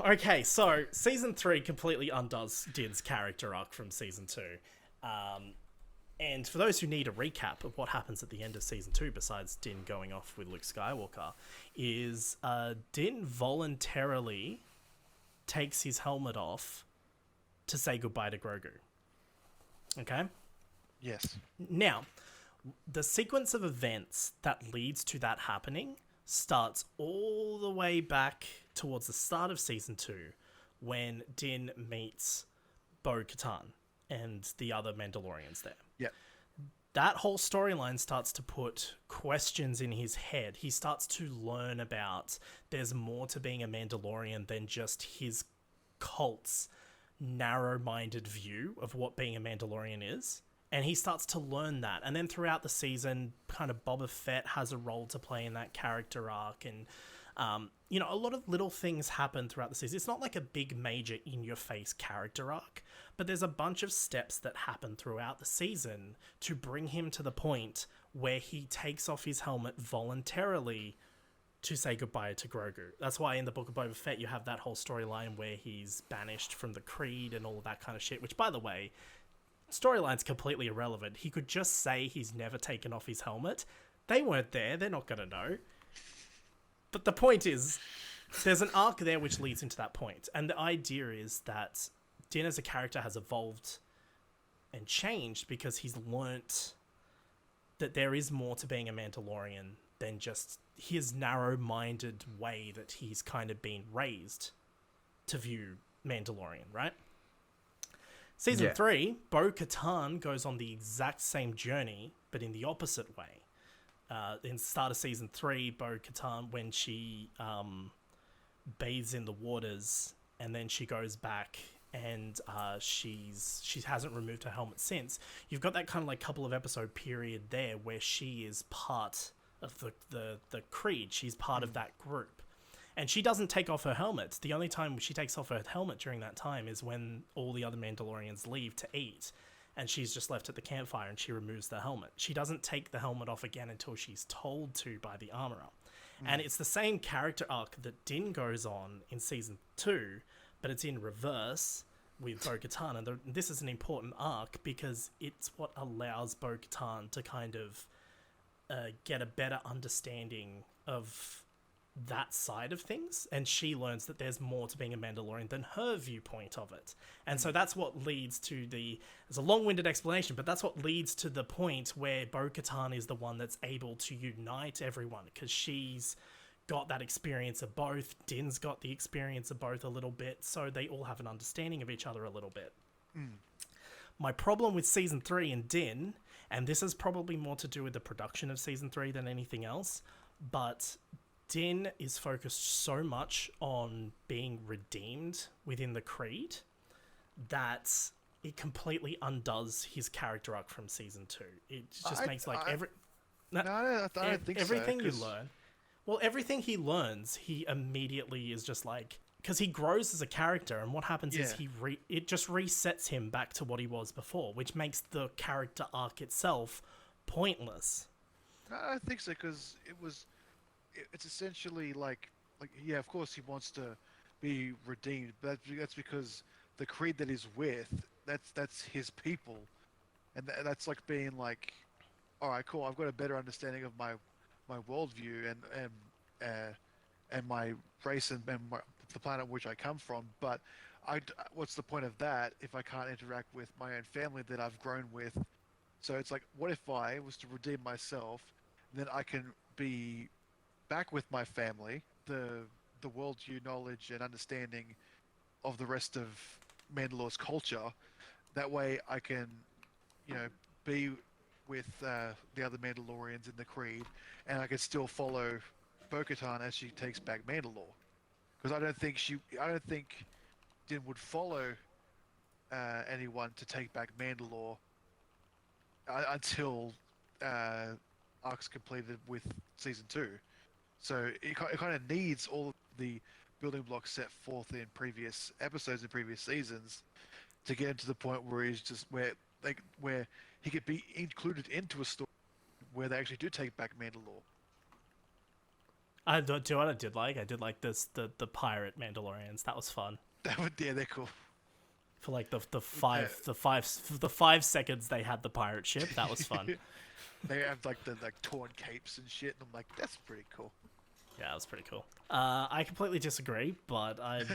Okay, so season 3 completely undoes Din's character arc from season 2. And for those who need a recap of what happens at the end of season 2, besides Din going off with Luke Skywalker, is Din voluntarily takes his helmet off to say goodbye to Grogu. Okay? Yes. Now, the sequence of events that leads to that happening starts all the way back towards the start of season 2, when Din meets Bo-Katan and the other Mandalorians there. Yep. That whole storyline starts to put questions in his head. He starts to learn about there's more to being a Mandalorian than just his cult's narrow-minded view of what being a Mandalorian is. And he starts to learn that. And then throughout the season, kind of Boba Fett has a role to play in that character arc. And, a lot of little things happen throughout the season. It's not like a big, major, in-your-face character arc, but there's a bunch of steps that happen throughout the season to bring him to the point where he takes off his helmet voluntarily to say goodbye to Grogu. That's why in the Book of Boba Fett, you have that whole storyline where he's banished from the Creed and all of that kind of shit, which, by the way, storyline's completely irrelevant. He could just say he's never taken off his helmet. They weren't there. They're not going to know. But the point is, there's an arc there which leads into that point. And the idea is that Din as a character has evolved and changed because he's learnt that there is more to being a Mandalorian than just his narrow-minded way that he's kind of been raised to view Mandalorian, right? Season 3, Bo-Katan goes on the exact same journey, but in the opposite way. In the start of season 3, Bo-Katan, when she bathes in the waters, and then she goes back and she hasn't removed her helmet since. You've got that kind of like couple of episode period there where she is part of the Creed. She's part of that group. And she doesn't take off her helmet. The only time she takes off her helmet during that time is when all the other Mandalorians leave to eat. And she's just left at the campfire and she removes the helmet. She doesn't take the helmet off again until she's told to by the armorer. And it's the same character arc that Din goes on in season 2, but it's in reverse with Bo-Katan. And this is an important arc because it's what allows Bo-Katan to kind of get a better understanding of that side of things, and she learns that there's more to being a Mandalorian than her viewpoint of it. And so that's what leads to it's a long-winded explanation, but that's what leads to the point where Bo-Katan is the one that's able to unite everyone, because she's got that experience of both. Din's got the experience of both a little bit, so they all have an understanding of each other a little bit. My problem with season 3 and Din, and this is probably more to do with the production of season 3 than anything else, but Din is focused so much on being redeemed within the Creed that it completely undoes his character arc from season 2. It just makes like I don't think everything so, you learn. Well, everything he learns, he immediately is just like, because he grows as a character, and what happens is it just resets him back to what he was before, which makes the character arc itself pointless. I don't think so, because it's essentially like yeah, of course he wants to be redeemed, but that's because the Creed that he's with, that's his people, and that's like being like, all right, cool, I've got a better understanding of my worldview and my race and the planet which I come from, but what's the point of that if I can't interact with my own family that I've grown with? So it's like, what if I was to redeem myself, then I can be back with my family, the worldview, knowledge, and understanding of the rest of Mandalore's culture. That way I can, be with the other Mandalorians in the Creed, and I can still follow Bo-Katan as she takes back Mandalore, because I don't think Din would follow anyone to take back Mandalore until arcs completed with season 2. So it kind of needs all of the building blocks set forth in previous episodes and previous seasons to get him to the point where he's just where he could be included into a story where they actually do take back Mandalore. Do you know what I did like? I did like the pirate Mandalorians. That was fun. Yeah, they're cool. For like the 5 seconds they had the pirate ship, that was fun. They have like the torn capes and shit, and I'm like, that's pretty cool. Yeah, that was pretty cool. I completely disagree, but I'm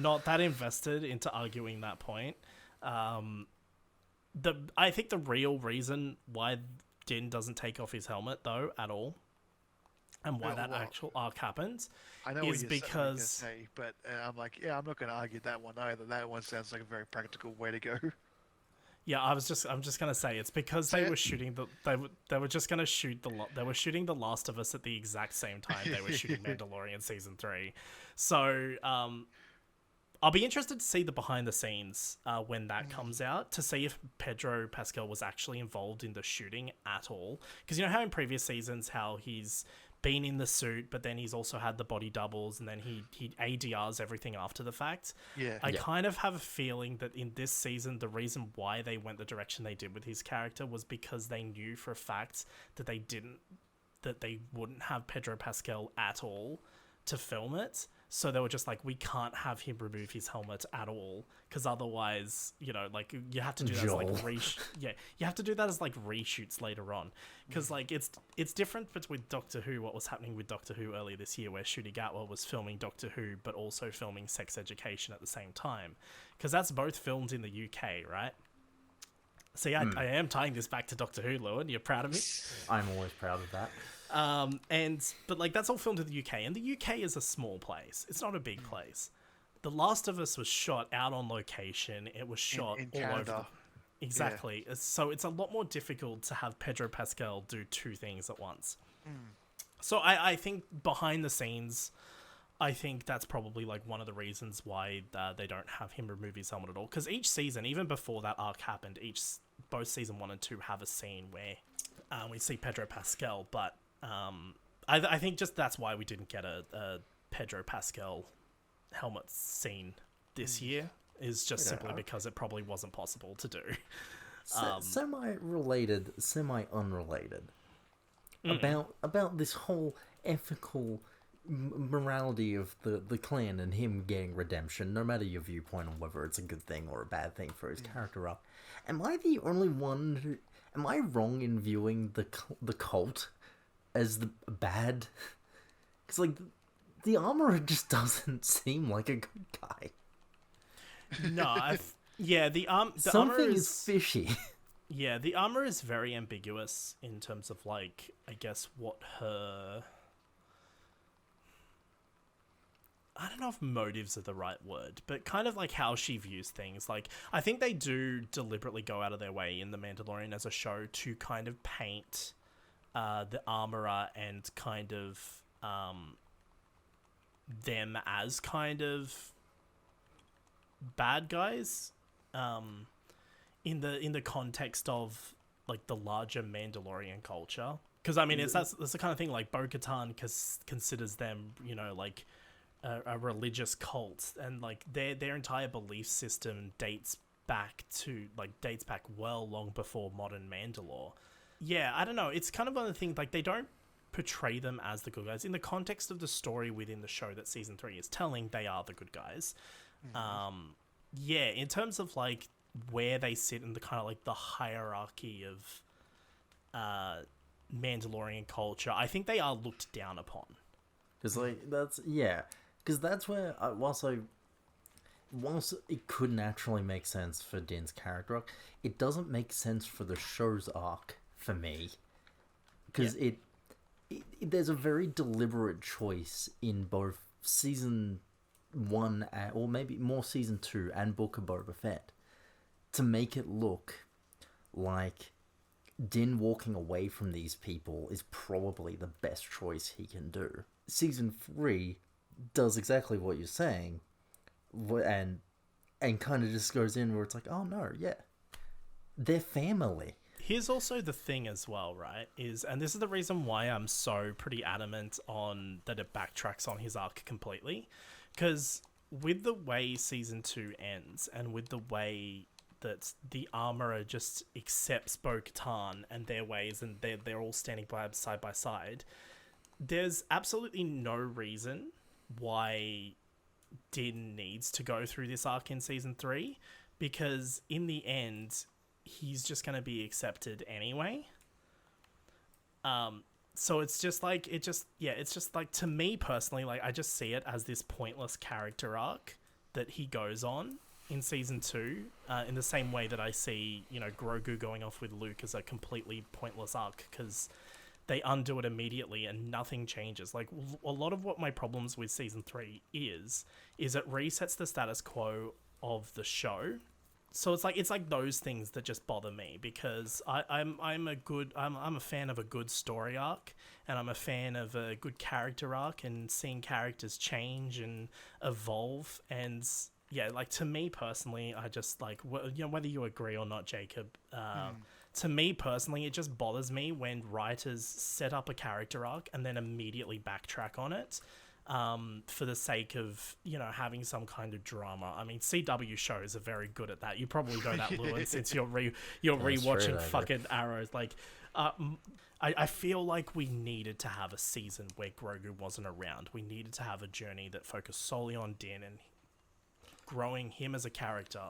not that invested into arguing that point. I think the real reason why Din doesn't take off his helmet though at all, and why actual arc happens, I know is what because say, but I'm like, yeah, I'm not going to argue that one either. That one sounds like a very practical way to go. yeah, I'm just gonna say it's because they were shooting they were just gonna shoot they were shooting The Last of Us at the exact same time they were shooting Mandalorian season 3, so I'll be interested to see the behind the scenes when that comes out, to see if Pedro Pascal was actually involved in the shooting at all. Because you know how in previous seasons how he's been in the suit, but then he's also had the body doubles, and then he ADRs everything after the fact. Yeah. I kind of have a feeling that in this season, the reason why they went the direction they did with his character was because they knew for a fact that they wouldn't have Pedro Pascal at all to film it. So they were just like, we can't have him remove his helmet at all, because otherwise, you know, like you have to do that as like you have to do that as like reshoots later on, because like it's different between Doctor Who, what was happening with Doctor Who earlier this year, where Ncuti Gatwa was filming Doctor Who but also filming Sex Education at the same time, because that's both filmed in the UK, right? See, I am tying this back to Doctor Who, Lewin. You're proud of me? I'm always proud of that. But like that's all filmed in the UK, and the UK is a small place. It's not a big place. The Last of Us was shot out on location. It was shot in all Canada. over. Exactly. Yeah. So it's a lot more difficult to have Pedro Pascal do two things at once. So I think behind the scenes, I think that's probably like one of the reasons why they don't have him remove his helmet at all. Because each season, even before that arc happened, both season 1 and 2 have a scene where we see Pedro Pascal, but I think just that's why we didn't get a Pedro Pascal helmet scene this year, is just simply because it probably wasn't possible to do. Semi-related, semi-unrelated about this whole ethical morality of the clan and him getting redemption, no matter your viewpoint on whether it's a good thing or a bad thing for his character up. Am I the only one who... Am I wrong in viewing the cult as the bad? Because like the armorer just doesn't seem like a good guy. No, the something is fishy. Yeah, the armor is very ambiguous in terms of like, I guess what her... I don't know if motives are the right word, but kind of like how she views things. Like, I think they do deliberately go out of their way in The Mandalorian as a show to kind of paint the armorer and kind of them as kind of bad guys in the context of like the larger Mandalorian culture. Because I mean, that's the kind of thing like Bo-Katan considers them, you know, like a religious cult, and like their entire belief system dates back well long before modern Mandalore. Yeah, I don't know. It's kind of one of the things, like, they don't portray them as the good guys. In the context of the story within the show that season 3 is telling, they are the good guys. Yeah, in terms of like where they sit in the kind of like the hierarchy of Mandalorian culture, I think they are looked down upon. Because like that's where whilst it could naturally make sense for Din's character arc, it doesn't make sense for the show's arc for me, because there's a very deliberate choice in both season 1 or maybe more season 2 and Book of Boba Fett to make it look like Din walking away from these people is probably the best choice he can do. Season 3 does exactly what you're saying, and kind of just goes in where it's like, oh no, yeah, they're family. Here's also the thing as well, right? And this is the reason why I'm so pretty adamant on that it backtracks on his arc completely, because with the way season 2 ends, and with the way that the Armorer just accepts Bo-Katan and their ways, and they're all standing side by side, there's absolutely no reason why Din needs to go through this arc in season 3, because in the end he's just going to be accepted anyway. So it's just like, it's just like, to me personally, like, I just see it as this pointless character arc that he goes on in season 2, in the same way that I see, Grogu going off with Luke as a completely pointless arc, because they undo it immediately and nothing changes. Like, a lot of what my problems with season 3 is it resets the status quo of the show. So it's like those things that just bother me, because I'm a fan of a good story arc, and I'm a fan of a good character arc, and seeing characters change and evolve. And yeah, like, to me personally, I just like, whether you agree or not, Jacob, to me personally, it just bothers me when writers set up a character arc and then immediately backtrack on it. For the sake of, having some kind of drama. I mean, CW shows are very good at that. You probably know that, Lewin, since you're rewatching fucking Arrows. Like, I feel like we needed to have a season where Grogu wasn't around. We needed to have a journey that focused solely on Din and growing him as a character,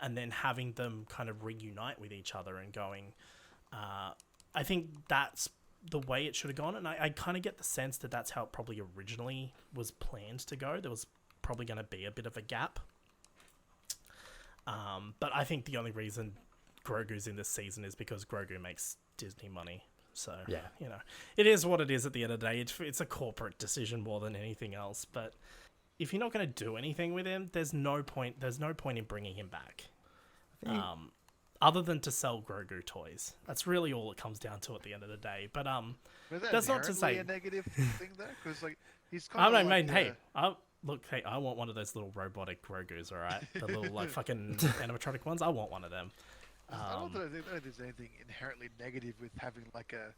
and then having them kind of reunite with each other and going. I think that's the way it should have gone, and I kind of get the sense that that's how it probably originally was planned to go. There was probably going to be a bit of a gap, but I think the only reason Grogu's in this season is because Grogu makes Disney money. So yeah, it is what it is at the end of the day. It's a corporate decision more than anything else. But if you're not going to do anything with him, there's no point in bringing him back. Other than to sell Grogu toys. That's really all it comes down to at the end of the day. But that's not to say a negative thing though, because like he's kind of hey, I want one of those little robotic Grogus, all right? The little like fucking animatronic ones. I want one of them. I don't think there's anything inherently negative with having like a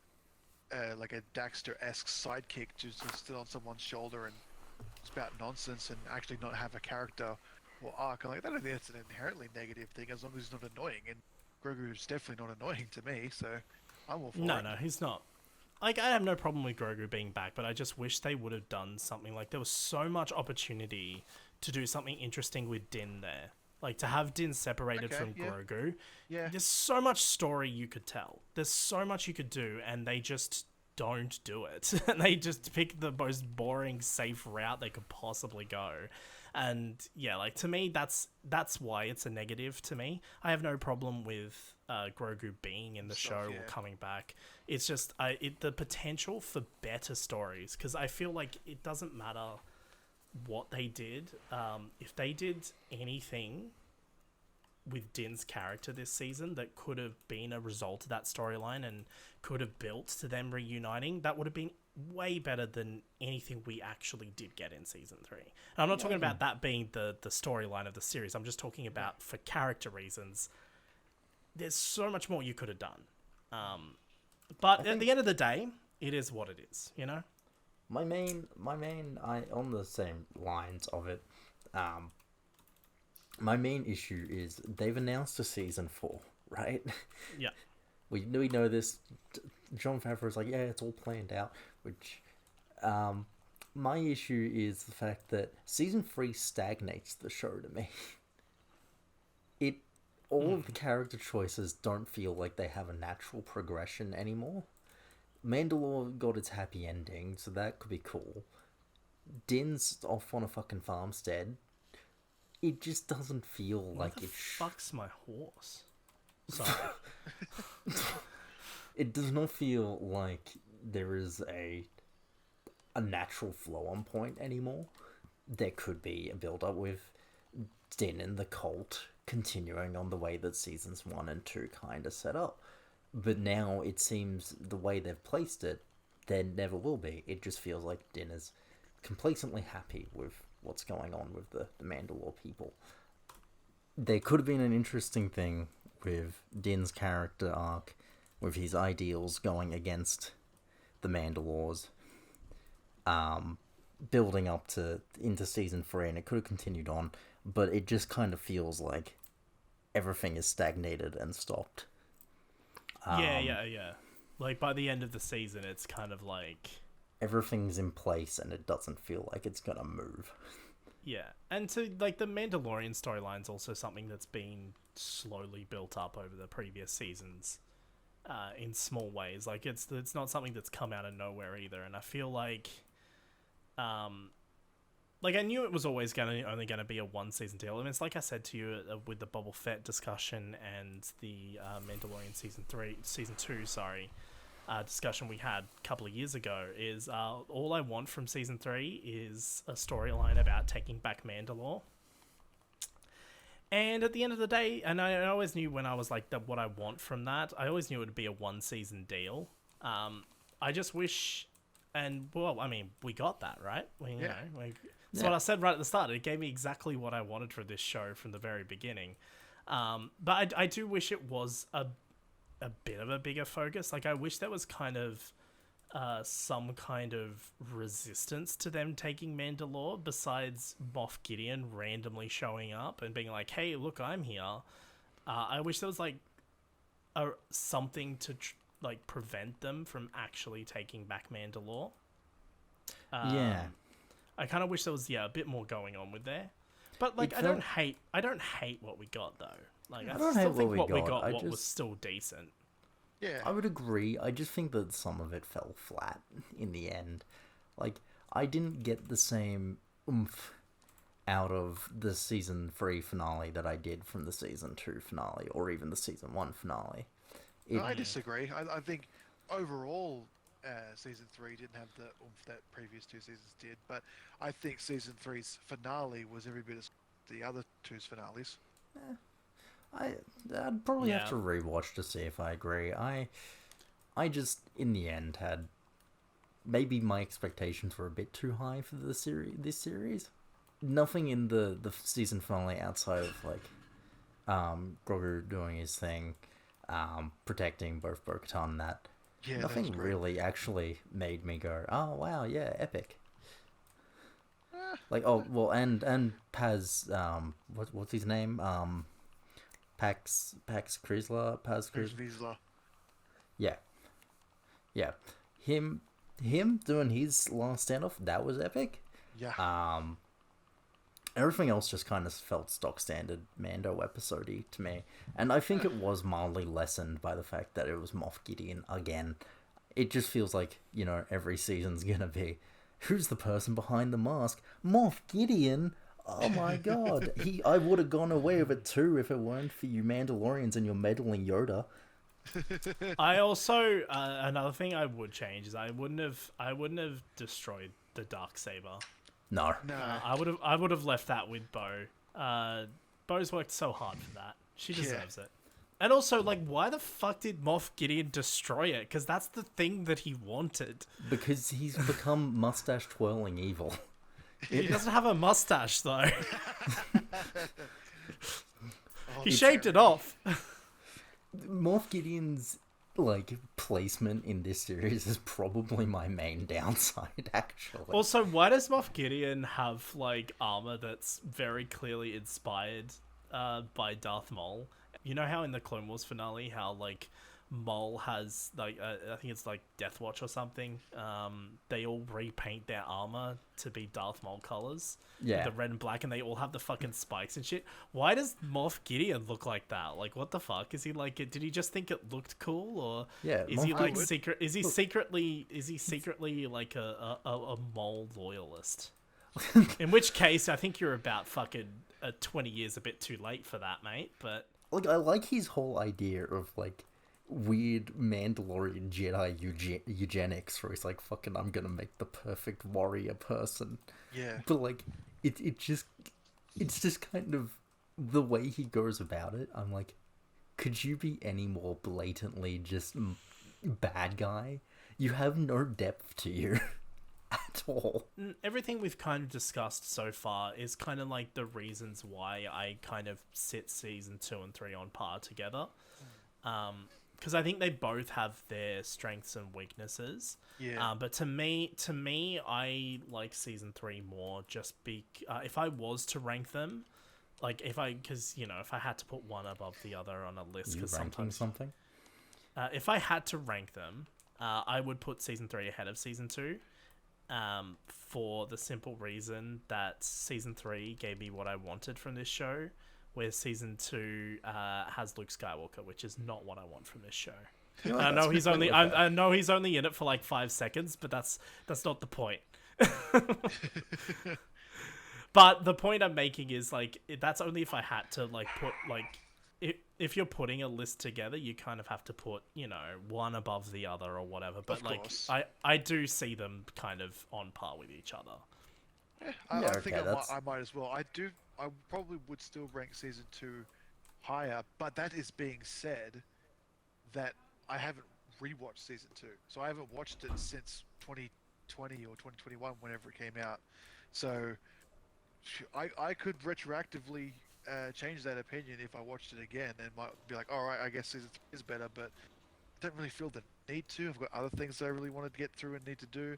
Daxter-esque sidekick just sit on someone's shoulder and spout nonsense and actually not have a character or arc. Like, I don't think that's an inherently negative thing, as long as he's not annoying. And Grogu is definitely not annoying to me, so I'm all for it. No, he's not. Like, I have no problem with Grogu being back, but I just wish they would have done something. Like, there was so much opportunity to do something interesting with Din there. Like, to have Din separated from Grogu. Yeah. There's so much story you could tell. There's so much you could do, and they just don't do it. And they just pick the most boring, safe route they could possibly go. And yeah, like, to me, that's why it's a negative to me. I have no problem with Grogu being in the show or coming back. It's just the potential for better stories, because I feel like it doesn't matter what they did. If they did anything with Din's character this season that could have been a result of that storyline and could have built to them reuniting, that would have been way better than anything we actually did get in season 3. And I'm not talking about that being the storyline of the series. I'm just talking about for character reasons. There's so much more you could have done. But at the end of the day, it is what it is, My main, on the same lines of it, my main issue is they've announced a season 4, right? Yeah. We know this. Jon Favreau's like, yeah, it's all planned out. Which, my issue is the fact that season 3 stagnates the show to me. All of the character choices don't feel like they have a natural progression anymore. Mandalore got its happy ending, so that could be cool. Din's off on a fucking farmstead. It just doesn't feel like it. Fuck's my horse. Sorry. It does not feel like there is a natural flow on point anymore. There could be a build up with Din and the cult continuing on the way that seasons 1 and 2 kind of set up. But now it seems the way they've placed it, there never will be. It just feels like Din is complacently happy with what's going on with the Mandalore people. There could have been an interesting thing with Din's character arc, with his ideals going against the Mandalores, building up to into season 3, and it could have continued on, but it just kind of feels like everything is stagnated and stopped. Yeah. Like, by the end of the season, it's kind of like... everything's in place, and it doesn't feel like it's gonna move. Yeah, and so, like, the Mandalorian storyline's also something that's been slowly built up over the previous seasons, in small ways. Like, it's not something that's come out of nowhere either, and I feel like, like, I knew it was always only gonna be a one-season deal. I mean, it's like I said to you with the Boba Fett discussion and the Mandalorian season 2, discussion we had a couple of years ago, is all I want from season 3 is a storyline about taking back Mandalore. And at the end of the day, and I always knew when I was like, what I want from that, I always knew it would be a one-season deal. I just wish, and well, I mean, we got that, right? That's what I said right at the start. It gave me exactly what I wanted for this show from the very beginning. But I do wish it was a bit of a bigger focus. Like, I wish there was kind of some kind of resistance to them taking Mandalore, besides Moff Gideon randomly showing up and being like, hey, look, I'm here. I wish there was like something to like prevent them from actually taking back Mandalore. Yeah. I kind of wish there was a bit more going on with there. But like, I don't hate what we got though. Like, I still think what we got was still decent. Yeah. I would agree. I just think that some of it fell flat in the end. Like, I didn't get the same oomph out of the season 3 finale that I did from the season 2 finale, or even the season 1 finale. No, I disagree. I think overall, season 3 didn't have the oomph that previous 2 seasons did, but I think season 3's finale was every bit as the other 2's finales. I'd probably have to rewatch to see if I agree. I just, in the end, had... maybe my expectations were a bit too high for this series. Nothing in the season finale outside of, like, Grogu doing his thing, protecting both Bo-Katan and that. Yeah, nothing really actually made me go, oh, wow, yeah, epic. Like, oh, well, and Paz, what's his name? Pax Chrysler? Paz Chrysler? Yeah. Him doing his last standoff, that was epic. Yeah. Everything else just kind of felt stock standard Mando episode-y to me. And I think it was mildly lessened by the fact that it was Moff Gideon again. It just feels like, every season's gonna be, who's the person behind the mask? Moff Gideon? Oh my god. I would have gone away with it too if it weren't for you Mandalorians and your meddling Yoda. I also, another thing I would change is I wouldn't have destroyed the Darksaber. No. I would have left that with Bo. Bo's worked so hard for that. She deserves it. And also, like, why the fuck did Moff Gideon destroy it? Because that's the thing that he wanted. Because he's become mustache twirling evil. He doesn't have a mustache though. He shaved it off. Moff Gideon's placement in this series is probably my main downside, actually. Also, why does Moff Gideon have armor that's very clearly inspired by Darth Maul? You know how in the Clone Wars finale, how Maul has I think it's Death Watch or something. They all repaint their armor to be Darth Maul colors, yeah, the red and black, and they all have the fucking spikes and shit. Why does Moff Gideon look like that? What the fuck? Is he did he just think it looked cool, or is he secret? Is he secretly a Maul loyalist? In which case, I think you're about fucking 20 years a bit too late for that, mate. But I like his whole idea of weird Mandalorian Jedi eugenics, where he's fucking, I'm gonna make the perfect warrior person. Yeah. But it's just kind of the way he goes about it. I'm Could you be any more blatantly just bad guy? You have no depth to you at all. Everything we've kind of discussed so far is kind of like the reasons why I kind of sit season 2 and 3 on par together. Because I think they both have their strengths and weaknesses. Yeah. But to me, I like season 3 more. If I was to rank them, like if I had to put one above the other on a list, You because ranking sometimes something? if I had to rank them, I would put season 3 ahead of season 2. For the simple reason that season 3 gave me what I wanted from this show, where season 2 has Luke Skywalker, which is not what I want from this show. You know, I know that's he's completely only fair. I know he's only in it for like 5 seconds, but that's not the point. But the point I'm making is like that's only if I had to like put like if you're putting a list together, you kind of have to put, one above the other or whatever. But Of like course. I do see them kind of on par with each other. Yeah, Yeah, I think okay, that's- I might as well. I probably would still rank season 2 higher, but that is being said, that I haven't rewatched season 2, so I haven't watched it since 2020 or 2021, whenever it came out. So I could retroactively change that opinion if I watched it again, and might be like, all right, I guess season 3 is better, but I don't really feel the need to. I've got other things that I really want to get through and need to do,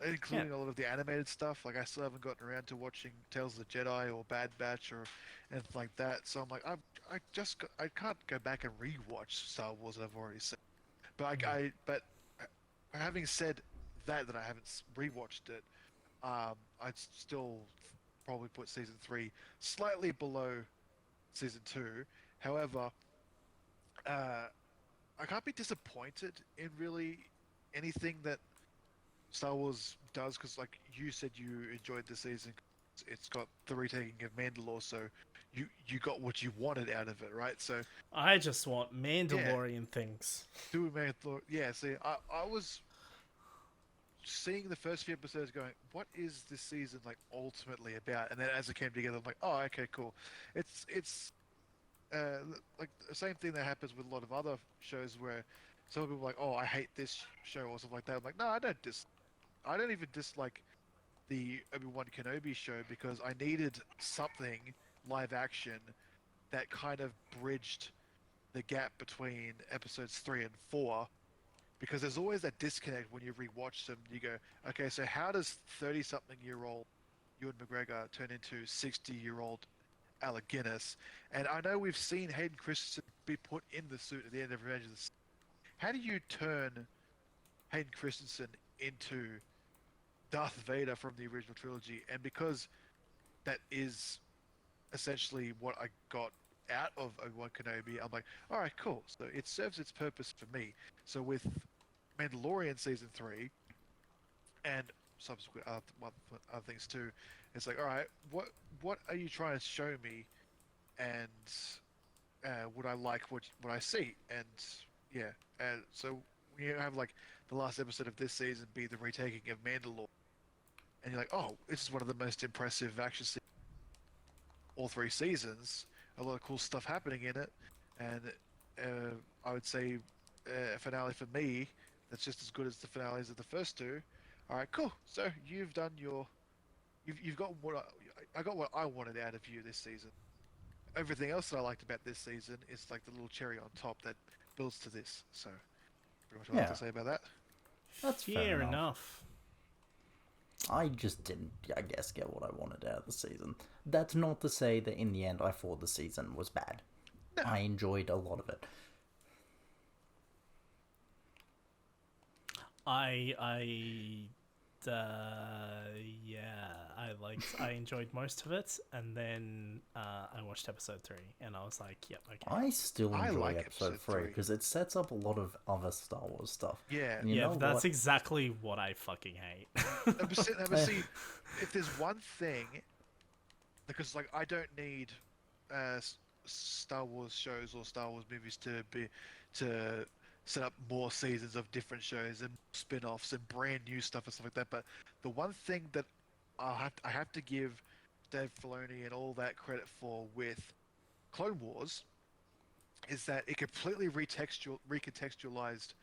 including a lot of the animated stuff. Like I still haven't gotten around to watching Tales of the Jedi or Bad Batch or anything like that. So I'm like, I can't go back and rewatch Star Wars that I've already seen. But having said that I haven't rewatched it, I'd still probably put season 3 slightly below season 2. However, I can't be disappointed in really anything that Star Wars does, because like you said, you enjoyed the season. It's got the retaking of Mandalore, so you got what you wanted out of it, right? So I just want Mandalorian things. do Mandalore, yeah. See, I was seeing the first few episodes, going, what is this season like ultimately about? And then as it came together, I'm like, oh, okay, cool. It's like the same thing that happens with a lot of other shows where some people are like, oh, I hate this show or something like that. I'm like, no, I don't even dislike the Obi-Wan Kenobi show, because I needed something live action that kind of bridged the gap between episodes 3 and 4, because there's always that disconnect when you rewatch them. You go, okay, so how does 30-something-year-old Ewan McGregor turn into 60-year-old Alec Guinness? And I know we've seen Hayden Christensen be put in the suit at the end of Revenge of the Sith. How do you turn Hayden Christensen into Darth Vader from the original trilogy? And because that is essentially what I got out of Obi-Wan Kenobi, I'm like, all right, cool. So it serves its purpose for me. So with Mandalorian season 3 and subsequent other things too, it's like, all right, what are you trying to show me, and would I like what I see? And yeah, and so you have like the last episode of this season be the retaking of Mandalore, and you're like, oh, this is one of the most impressive action scenes all 3 seasons. A lot of cool stuff happening in it, and I would say a finale for me that's just as good as the finales of the first 2. All right, cool. So you've done you've got what I got what I wanted out of you this season. Everything else that I liked about this season is like the little cherry on top that builds to this. So pretty much what I have Yeah. to say about that. That's fair Fair enough. enough. I just didn't, I guess, get what I wanted out of the season. That's not to say that in the end I thought the season was bad. No. I enjoyed a lot of it. I enjoyed most of it, and then I watched episode 3, and I was like, yep, okay. I still I enjoy like episode episode 3 3. because it sets up a lot of other Star Wars stuff. Yeah. And you Yeah, know that's what? exactly what I fucking hate. But see, if there's one thing, because like I don't need Star Wars shows or Star Wars movies to set up more seasons of different shows and spin-offs and brand new stuff and stuff like that. But the one thing that I have to give Dave Filoni and all that credit for with Clone Wars is that it completely recontextualized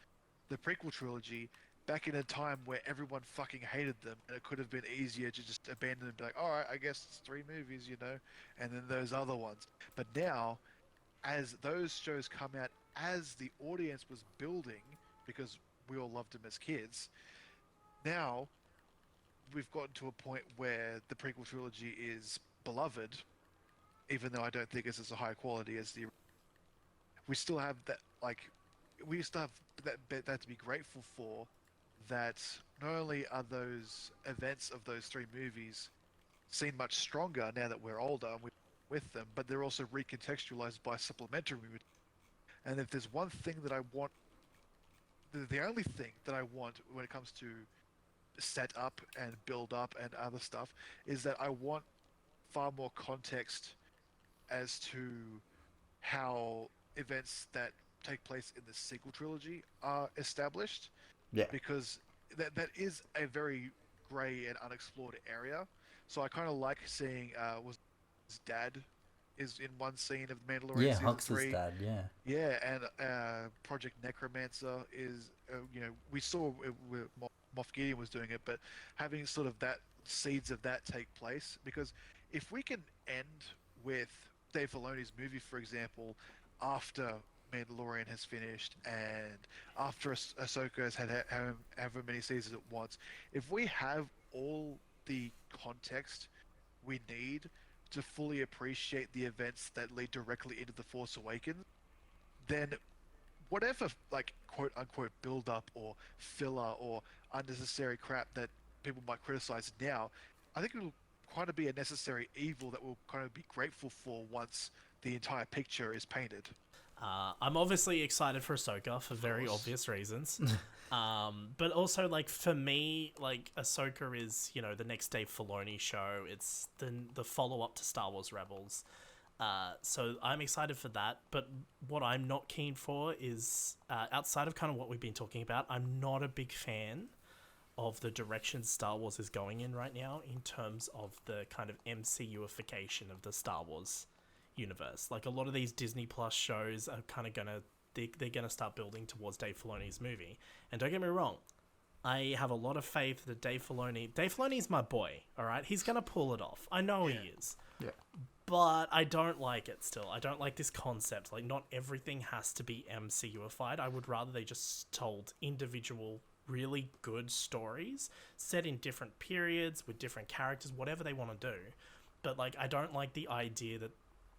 the prequel trilogy back in a time where everyone fucking hated them, and it could have been easier to just abandon them and be like, all right, I guess it's 3 movies, and then those other ones. But now, as those shows come out, as the audience was building, because we all loved them as kids, now we've gotten to a point where the prequel trilogy is beloved, even though I don't think it's as high quality as the. We still have that, we still have that to be grateful for. That not only are those events of those 3 movies seen much stronger now that we're older and we're with them, but they're also recontextualized by supplementary movies. And if there's one thing that I want, the only thing that I want when it comes to set up and build up and other stuff, is that I want far more context as to how events that take place in the sequel trilogy are established. Yeah. Because that is a very grey and unexplored area. So I kind of like seeing was his dad is in one scene of Mandalorian Yeah, season Hux's 3. dad, yeah. Yeah, and Project Necromancer is we saw with Moff Gideon was doing it, but having sort of that seeds of that take place, because if we can end with Dave Filoni's movie, for example, after Mandalorian has finished and after Ahsoka has had however many seasons it wants, if we have all the context we need to fully appreciate the events that lead directly into The Force Awakens, then whatever quote unquote build up or filler or unnecessary crap that people might criticize now, I think it'll kind of be a necessary evil that we'll kind of be grateful for once the entire picture is painted. I'm obviously excited for Ahsoka for very obvious reasons. But also, for me, Ahsoka is, the next Dave Filoni show. It's the follow-up to Star Wars Rebels. So I'm excited for that. But what I'm not keen for is, outside of kind of what we've been talking about, I'm not a big fan of the direction Star Wars is going in right now in terms of the kind of MCUification of the Star Wars universe. A lot of these Disney Plus shows are kind of they're gonna start building towards Dave Filoni's movie. And don't get me wrong, I have a lot of faith that Dave Filoni's my boy, all right? He's gonna pull it off. I know he is. Yeah. But I don't like it still. I don't like this concept. Not everything has to be MCUified. I would rather they just told individual, really good stories set in different periods with different characters, whatever they want to do. But, I don't like the idea that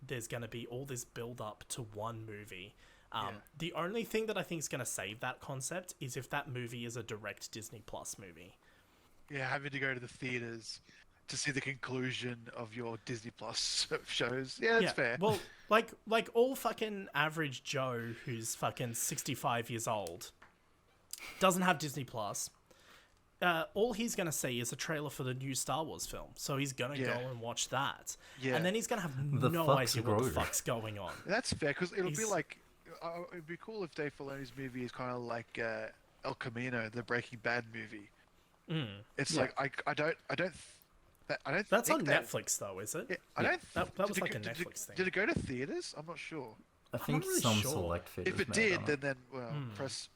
there's going to be all this build-up to one movie. The only thing that I think is going to save that concept is if that movie is a direct Disney Plus movie. Yeah, having to go to the theaters to see the conclusion of your Disney Plus shows. Yeah, that's fair. Well, all fucking average Joe who's fucking 65 years old doesn't have Disney Plus. All he's going to see is a trailer for the new Star Wars film. So he's going to go and watch that. Yeah. And then he's going to have no idea what the fuck's going on. That's fair, because it'll be it'd be cool if Dave Filoni's movie is kind of like El Camino, the Breaking Bad movie. It's I don't That's on Netflix, though, is it? Yeah, I don't. That was a Netflix thing. Did it go to theaters? I'm not sure. I think really some sure. select theaters. If it did, then press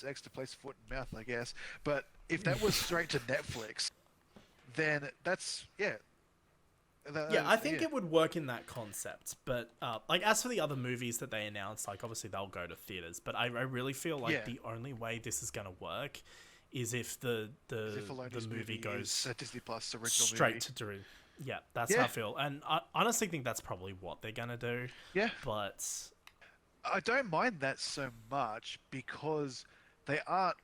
X to place foot in mouth, I guess. But if that was straight to Netflix, then that's I think it would work in that concept. But as for the other movies that they announced, obviously they'll go to theaters. But I really feel the only way this is going to work is if the movie goes Disney Plus original straight movie. to Drew. Yeah, that's how I feel. And I honestly think that's probably what they're going to do. Yeah. But I don't mind that so much because they aren't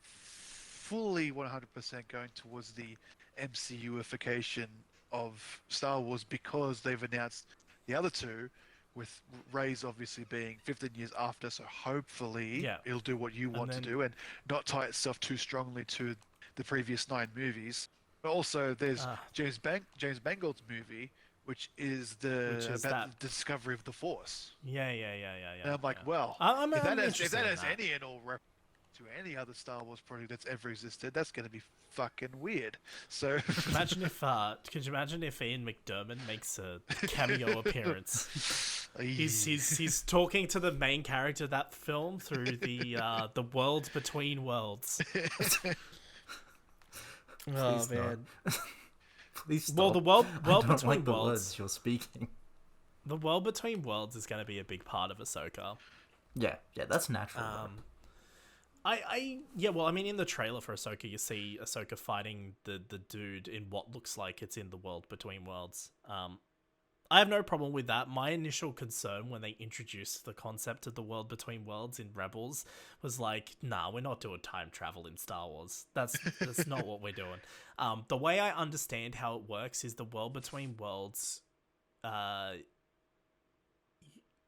fully 100% going towards the MCUification of Star Wars, because they've announced the other two, with Rey's obviously being 15 years after, so hopefully it'll do what you want to do and not tie itself too strongly to the previous 9 movies. But also there's James Mangold's movie, which is about the discovery of the Force. Yeah. And I'm like, well, I'm if that has interested in any and all to any other Star Wars project that's ever existed, that's going to be fucking weird. So Could you imagine if Ian McDiarmid makes a cameo appearance? He's talking to the main character of that film through the world between worlds. Oh man. Please stop. Well, the world I don't between like the worlds. words you're speaking. The world between worlds is going to be a big part of Ahsoka. Yeah, that's natural. Well, I mean, in the trailer for Ahsoka, you see Ahsoka fighting the dude in what looks like it's in the world between worlds. I have no problem with that. My initial concern when they introduced the concept of the world between worlds in Rebels was like, nah, we're not doing time travel in Star Wars. That's not what we're doing. The way I understand how it works is the world between worlds,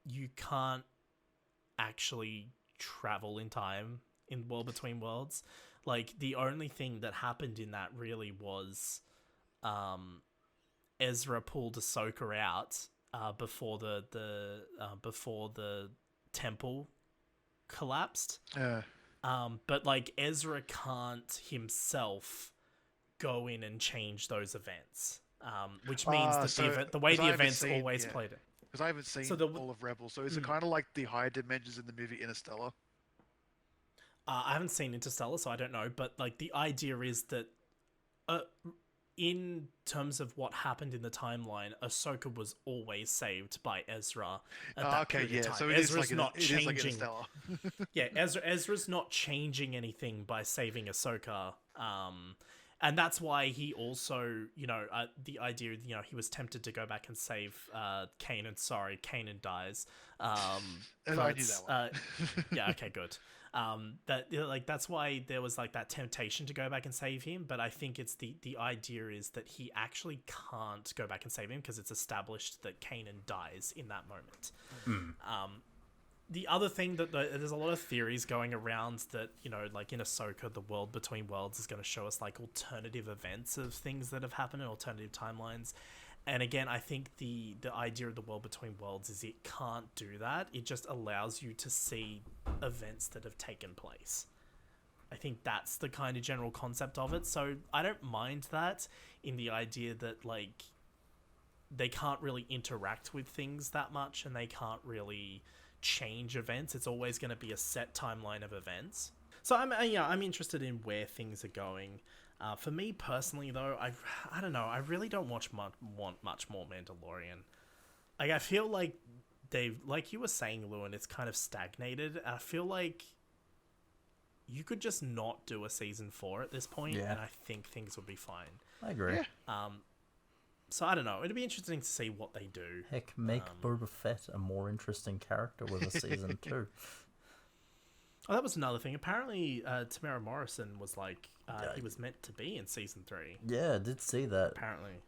you can't actually travel in time in World Between Worlds. Like, the only thing that happened in that really was Ezra pulled Ahsoka out before the temple collapsed. But like, Ezra can't himself go in and change those events, which means that the way the events always played it. Because I haven't seen all of Rebels, so is it kind of like the higher dimensions in the movie Interstellar? I haven't seen Interstellar, so I don't know. But like, the idea is that, in terms of what happened in the timeline, Ahsoka was always saved by Ezra. So Ezra's not changing. It is like Interstellar. Yeah, Ezra's not changing anything by saving Ahsoka. And that's why he also, the idea, he was tempted to go back and save Kanan. Sorry, Kanan dies. I knew that one. Yeah, okay, good. That's why there was like that temptation to go back and save him. But I think it's the idea is that he actually can't go back and save him because it's established that Kanan dies in that moment. The other thing that there's a lot of theories going around that, like in Ahsoka, the world between worlds is going to show us like alternative events of things that have happened in alternative timelines. And again, I think the idea of the world between worlds is it can't do that. It just allows you to see events that have taken place. I think that's the kind of general concept of it. So I don't mind that in the idea that like they can't really interact with things that much and they can't really change events. It's always going to be a set timeline of events. So I'm interested in where things are going. For me personally, though, I don't know. I really don't want much more Mandalorian. Like, I feel like they've, like you were saying, Lewin, it's kind of stagnated. I feel like you could just not do a season 4 at this point, and I think things would be fine. I agree. Yeah. So I don't know. It'd be interesting to see what they do. Heck, make Boba Fett a more interesting character with a season 2. Oh, that was another thing. Apparently, Tamara Morrison was like, he was meant to be in season 3. Yeah, I did see that. Apparently.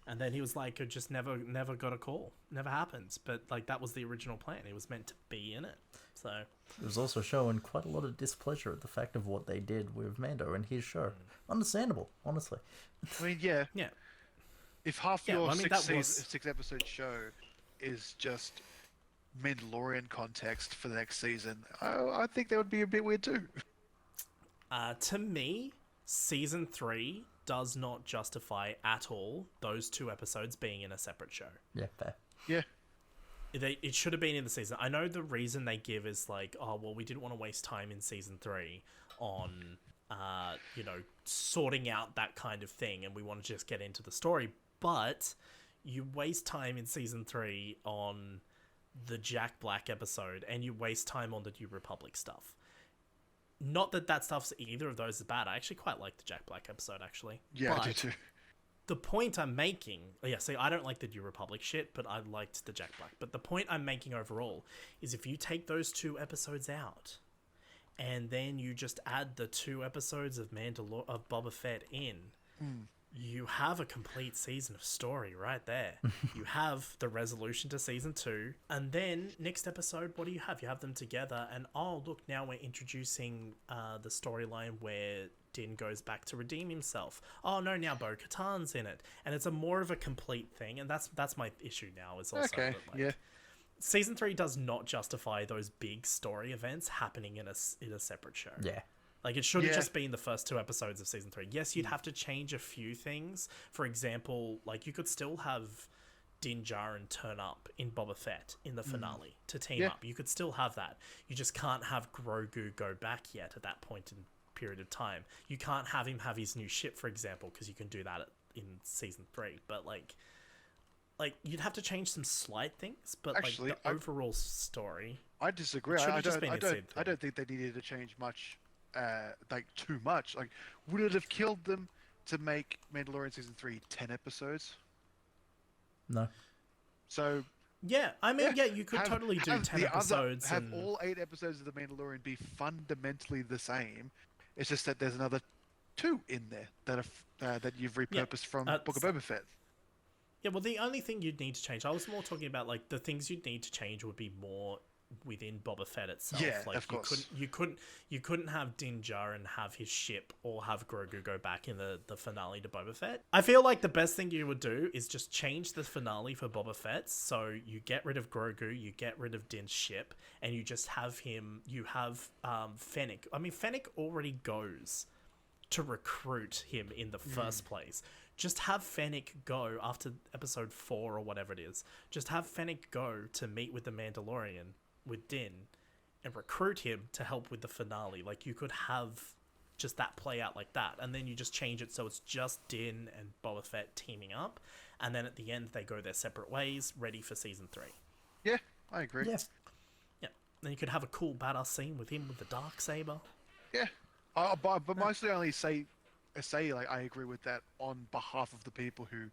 And then he was like, it just never got a call. Never happened. But like, that was the original plan. He was meant to be in it. So it was also showing quite a lot of displeasure at the fact of what they did with Mando and his show. Understandable, honestly. I mean, yeah. Yeah. If half your 6-episode show is just Mandalorian context for the next season, I think that would be a bit weird too. To me, season 3 does not justify at all those 2 episodes being in a separate show. Yeah, fair. Yeah. It should have been in the season. I know the reason they give is like, oh, well, we didn't want to waste time in season 3 on, sorting out that kind of thing, and we want to just get into the story. But you waste time in season 3 on the Jack Black episode, and you waste time on the New Republic stuff. Not that stuff's either of those is bad. I actually quite like the Jack Black episode, actually. Yeah, I do too. The point I'm making... Yeah, see, I don't like the New Republic shit, but I liked the Jack Black. But the point I'm making overall is if you take those 2 episodes out, and then you just add the 2 episodes of of Boba Fett in... You have a complete season of story right there. You have the resolution to season 2, and then next episode, what do you have? You have them together, and oh look, now we're introducing the storyline where Din goes back to redeem himself. Oh no, now Bo-Katan's in it, and it's a more of a complete thing, and that's my issue now. Is also okay, that, like, yeah. season 3 does not justify those big story events happening in a separate show. Yeah. Like, it should have just been the first 2 episodes of season 3. Yes, you'd have to change a few things. For example, like, you could still have Din Djarin turn up in Boba Fett in the finale to team up. You could still have that. You just can't have Grogu go back yet at that point in period of time. You can't have him have his new ship, for example, because you can do that in season 3. But, like you'd have to change some slight things, but Actually, like the overall story... I disagree. I don't think they needed to change much, like too much. Like, would it have killed them to make Mandalorian season 3 10 episodes? No. So yeah, I mean, you could totally do 10 episodes. Have all 8 episodes of The Mandalorian be fundamentally the same. It's just that there's another 2 in there that you've repurposed from Book of Boba Fett. Yeah, well, the only thing you'd need to change, I was more talking about, like, the things you'd need to change would be more within Boba Fett itself. Yeah, like, of course. You couldn't have Din Djarin have his ship or have Grogu go back in the finale to Boba Fett. I feel like the best thing you would do is just change the finale for Boba Fett, so you get rid of Grogu, you get rid of Din's ship, and you just have Fennec. I mean, Fennec already goes to recruit him in the first place. Just have Fennec go after episode 4 or whatever it is. Just have Fennec go to meet with the Mandalorian with Din and recruit him to help with the finale. Like, you could have just that play out like that, and then you just change it so it's just Din and Boba Fett teaming up, and then at the end they go their separate ways, ready for season 3. Yeah, I agree. Yeah. Yeah. Then you could have a cool badass scene with him with the Darksaber. Yeah. But mostly I only say like I agree with that on behalf of the people who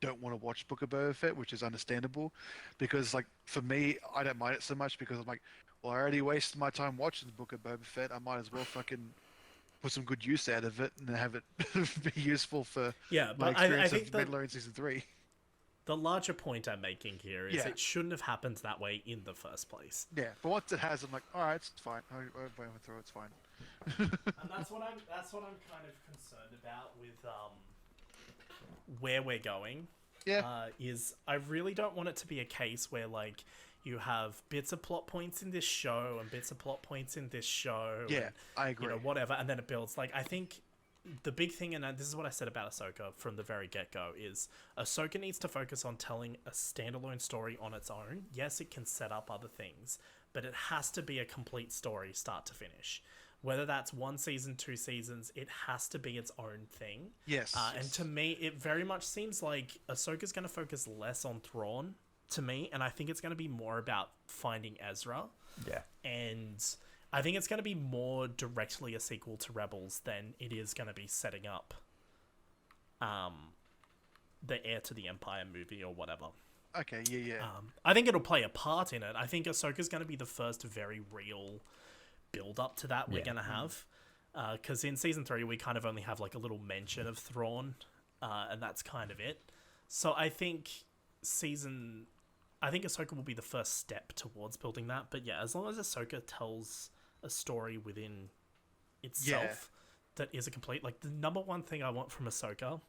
don't want to watch Book of Boba Fett, which is understandable, because like for me, I don't mind it so much because I'm like, well, I already wasted my time watching the Book of Boba Fett. I might as well fucking put some good use out of it and have it be useful for my experience of Mandalorian season 3. The larger point I'm making here is it shouldn't have happened that way in the first place. Yeah, but once it has, I'm like, all right, it's fine. I went through, it's fine. And that's what I'm kind of concerned about with where we're going. Yeah. Is I really don't want it to be a case where like you have bits of plot points in this show and bits of plot points in this show. Yeah, and, I agree. You know, whatever, and then it builds. Like, I think the big thing, and this is what I said about Ahsoka from the very get-go, is Ahsoka needs to focus on telling a standalone story on its own. Yes, it can set up other things, but it has to be a complete story, start to finish. Whether that's 1 season, 2 seasons, it has to be its own thing. Yes. And to me, it very much seems like Ahsoka's going to focus less on Thrawn, to me, and I think it's going to be more about finding Ezra. Yeah. And I think it's going to be more directly a sequel to Rebels than it is going to be setting up the Heir to the Empire movie or whatever. Okay, yeah. I think it'll play a part in it. I think Ahsoka's going to be the first very real build-up to that we're going to have. Because in Season 3, we kind of only have like a little mention of Thrawn, and that's kind of it. So I think Ahsoka will be the first step towards building that. But yeah, as long as Ahsoka tells a story within itself that is a complete... Like, the number one thing I want from Ahsoka...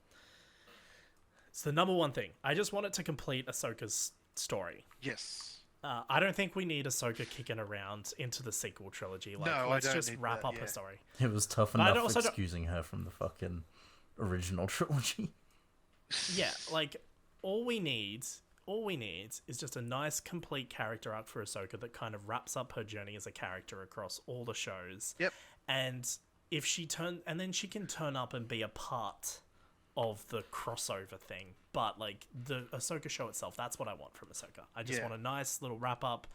It's the number one thing. I just want it to complete Ahsoka's story. Yes. I don't think we need Ahsoka kicking around into the sequel trilogy. Like, no, let's I don't just need wrap that, up her story. It was tough enough excusing her from the fucking original trilogy. Yeah, like, all we need is just a nice, complete character arc for Ahsoka that kind of wraps up her journey as a character across all the shows. Yep. And if then she can turn up and be a part of the crossover thing. But, like, the Ahsoka show itself, that's what I want from Ahsoka. I just want a nice little wrap-up.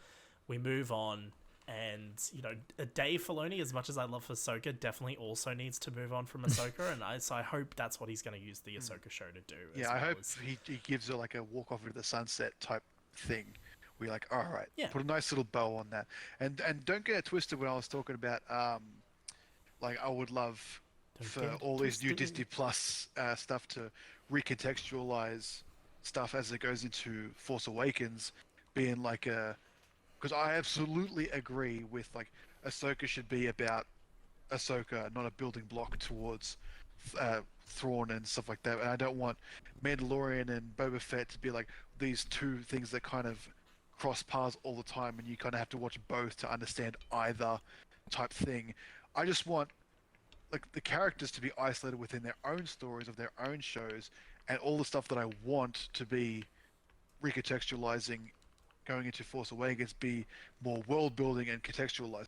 We move on. And, you know, Dave Filoni, as much as I love Ahsoka, definitely also needs to move on from Ahsoka. So I hope that's what he's going to use the Ahsoka show to do. Yeah, I hope he gives her, like, a walk off into the sunset type thing. We're like, all right, put a nice little bow on that. And don't get it twisted when I was talking about, like, I would love... for all these new Disney Plus stuff to recontextualize stuff as it goes into Force Awakens, being like because I absolutely agree with like Ahsoka should be about Ahsoka, not a building block towards Thrawn and stuff like that. And I don't want Mandalorian and Boba Fett to be like these two things that kind of cross paths all the time, and you kind of have to watch both to understand either type thing. I just want like the characters to be isolated within their own stories of their own shows, and all the stuff that I want to be recontextualizing going into Force Awakens be more world building and contextualized.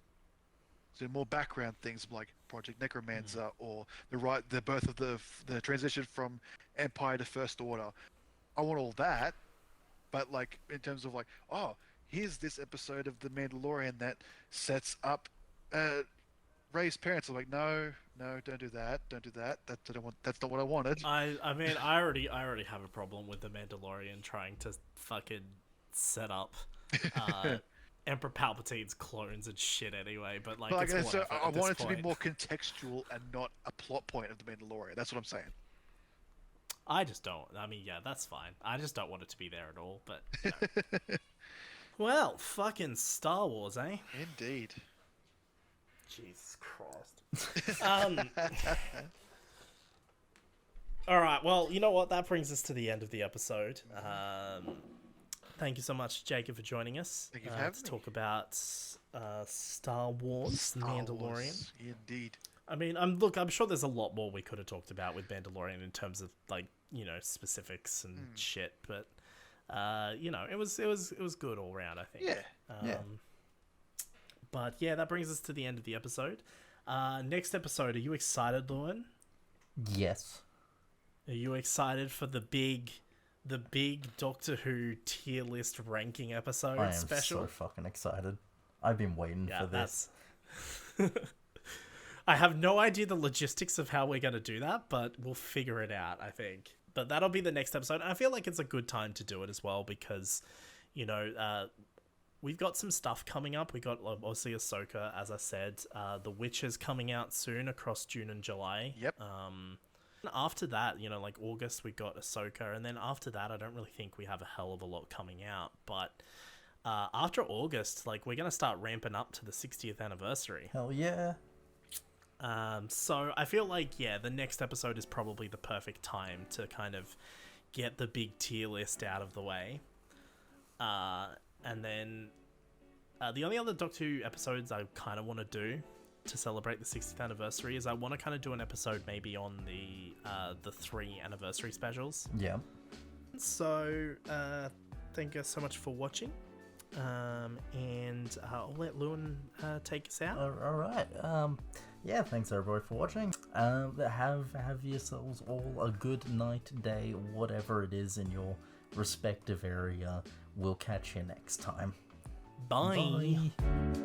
So more background things like Project Necromancer or the birth of the transition from Empire to First Order. I want all that, but like in terms of like, oh, here's this episode of The Mandalorian that sets up Rey's parents. I'm like, no, don't do that. That's not what I wanted. I mean, I already have a problem with The Mandalorian trying to fucking set up Emperor Palpatine's clones and shit anyway, but like, But, it's whatever I at this want it to be point. more contextual and not a plot point of The Mandalorian. That's what I'm saying. I just don't. I mean, yeah, that's fine. I just don't want it to be there at all, but... You know. Well, fucking Star Wars, eh? Indeed. Jesus Christ. Alright, well, you know what? That brings us to the end of the episode. Thank you so much, Jacob, for joining us. Thank you for having to me. talk about Star Wars, The Mandalorian. Wars. Indeed. I mean, I'm sure there's a lot more we could have talked about with Mandalorian in terms of like, you know, specifics and shit, but you know, it was good all round, I think. Yeah. But yeah, that brings us to the end of the episode. Next episode, are you excited, Lewin? Yes. Are you excited for the big Doctor Who tier list ranking episode I am special? so fucking excited. I've been waiting for this. I have no idea the logistics of how we're going to do that, but we'll figure it out, I think. But that'll be the next episode. And I feel like it's a good time to do it as well because, you know, we've got some stuff coming up. We got obviously Ahsoka, as I said. The Witcher's coming out soon across June and July. Yep. After that, you know, like August, we got Ahsoka. And then after that, I don't really think we have a hell of a lot coming out. But after August, like, we're going to start ramping up to the 60th anniversary. Hell yeah. So I feel like, yeah, the next episode is probably the perfect time to kind of get the big tier list out of the way. And then the only other Doctor Who episodes I kind of want to do to celebrate the 60th anniversary is I want to kind of do an episode maybe on the 3 anniversary specials. Yeah. So thank you so much for watching. And I'll let Lewin take us out. All right. Yeah, thanks everybody for watching. Have yourselves all a good night, day, whatever it is in your respective area. We'll catch you next time. Bye. Bye.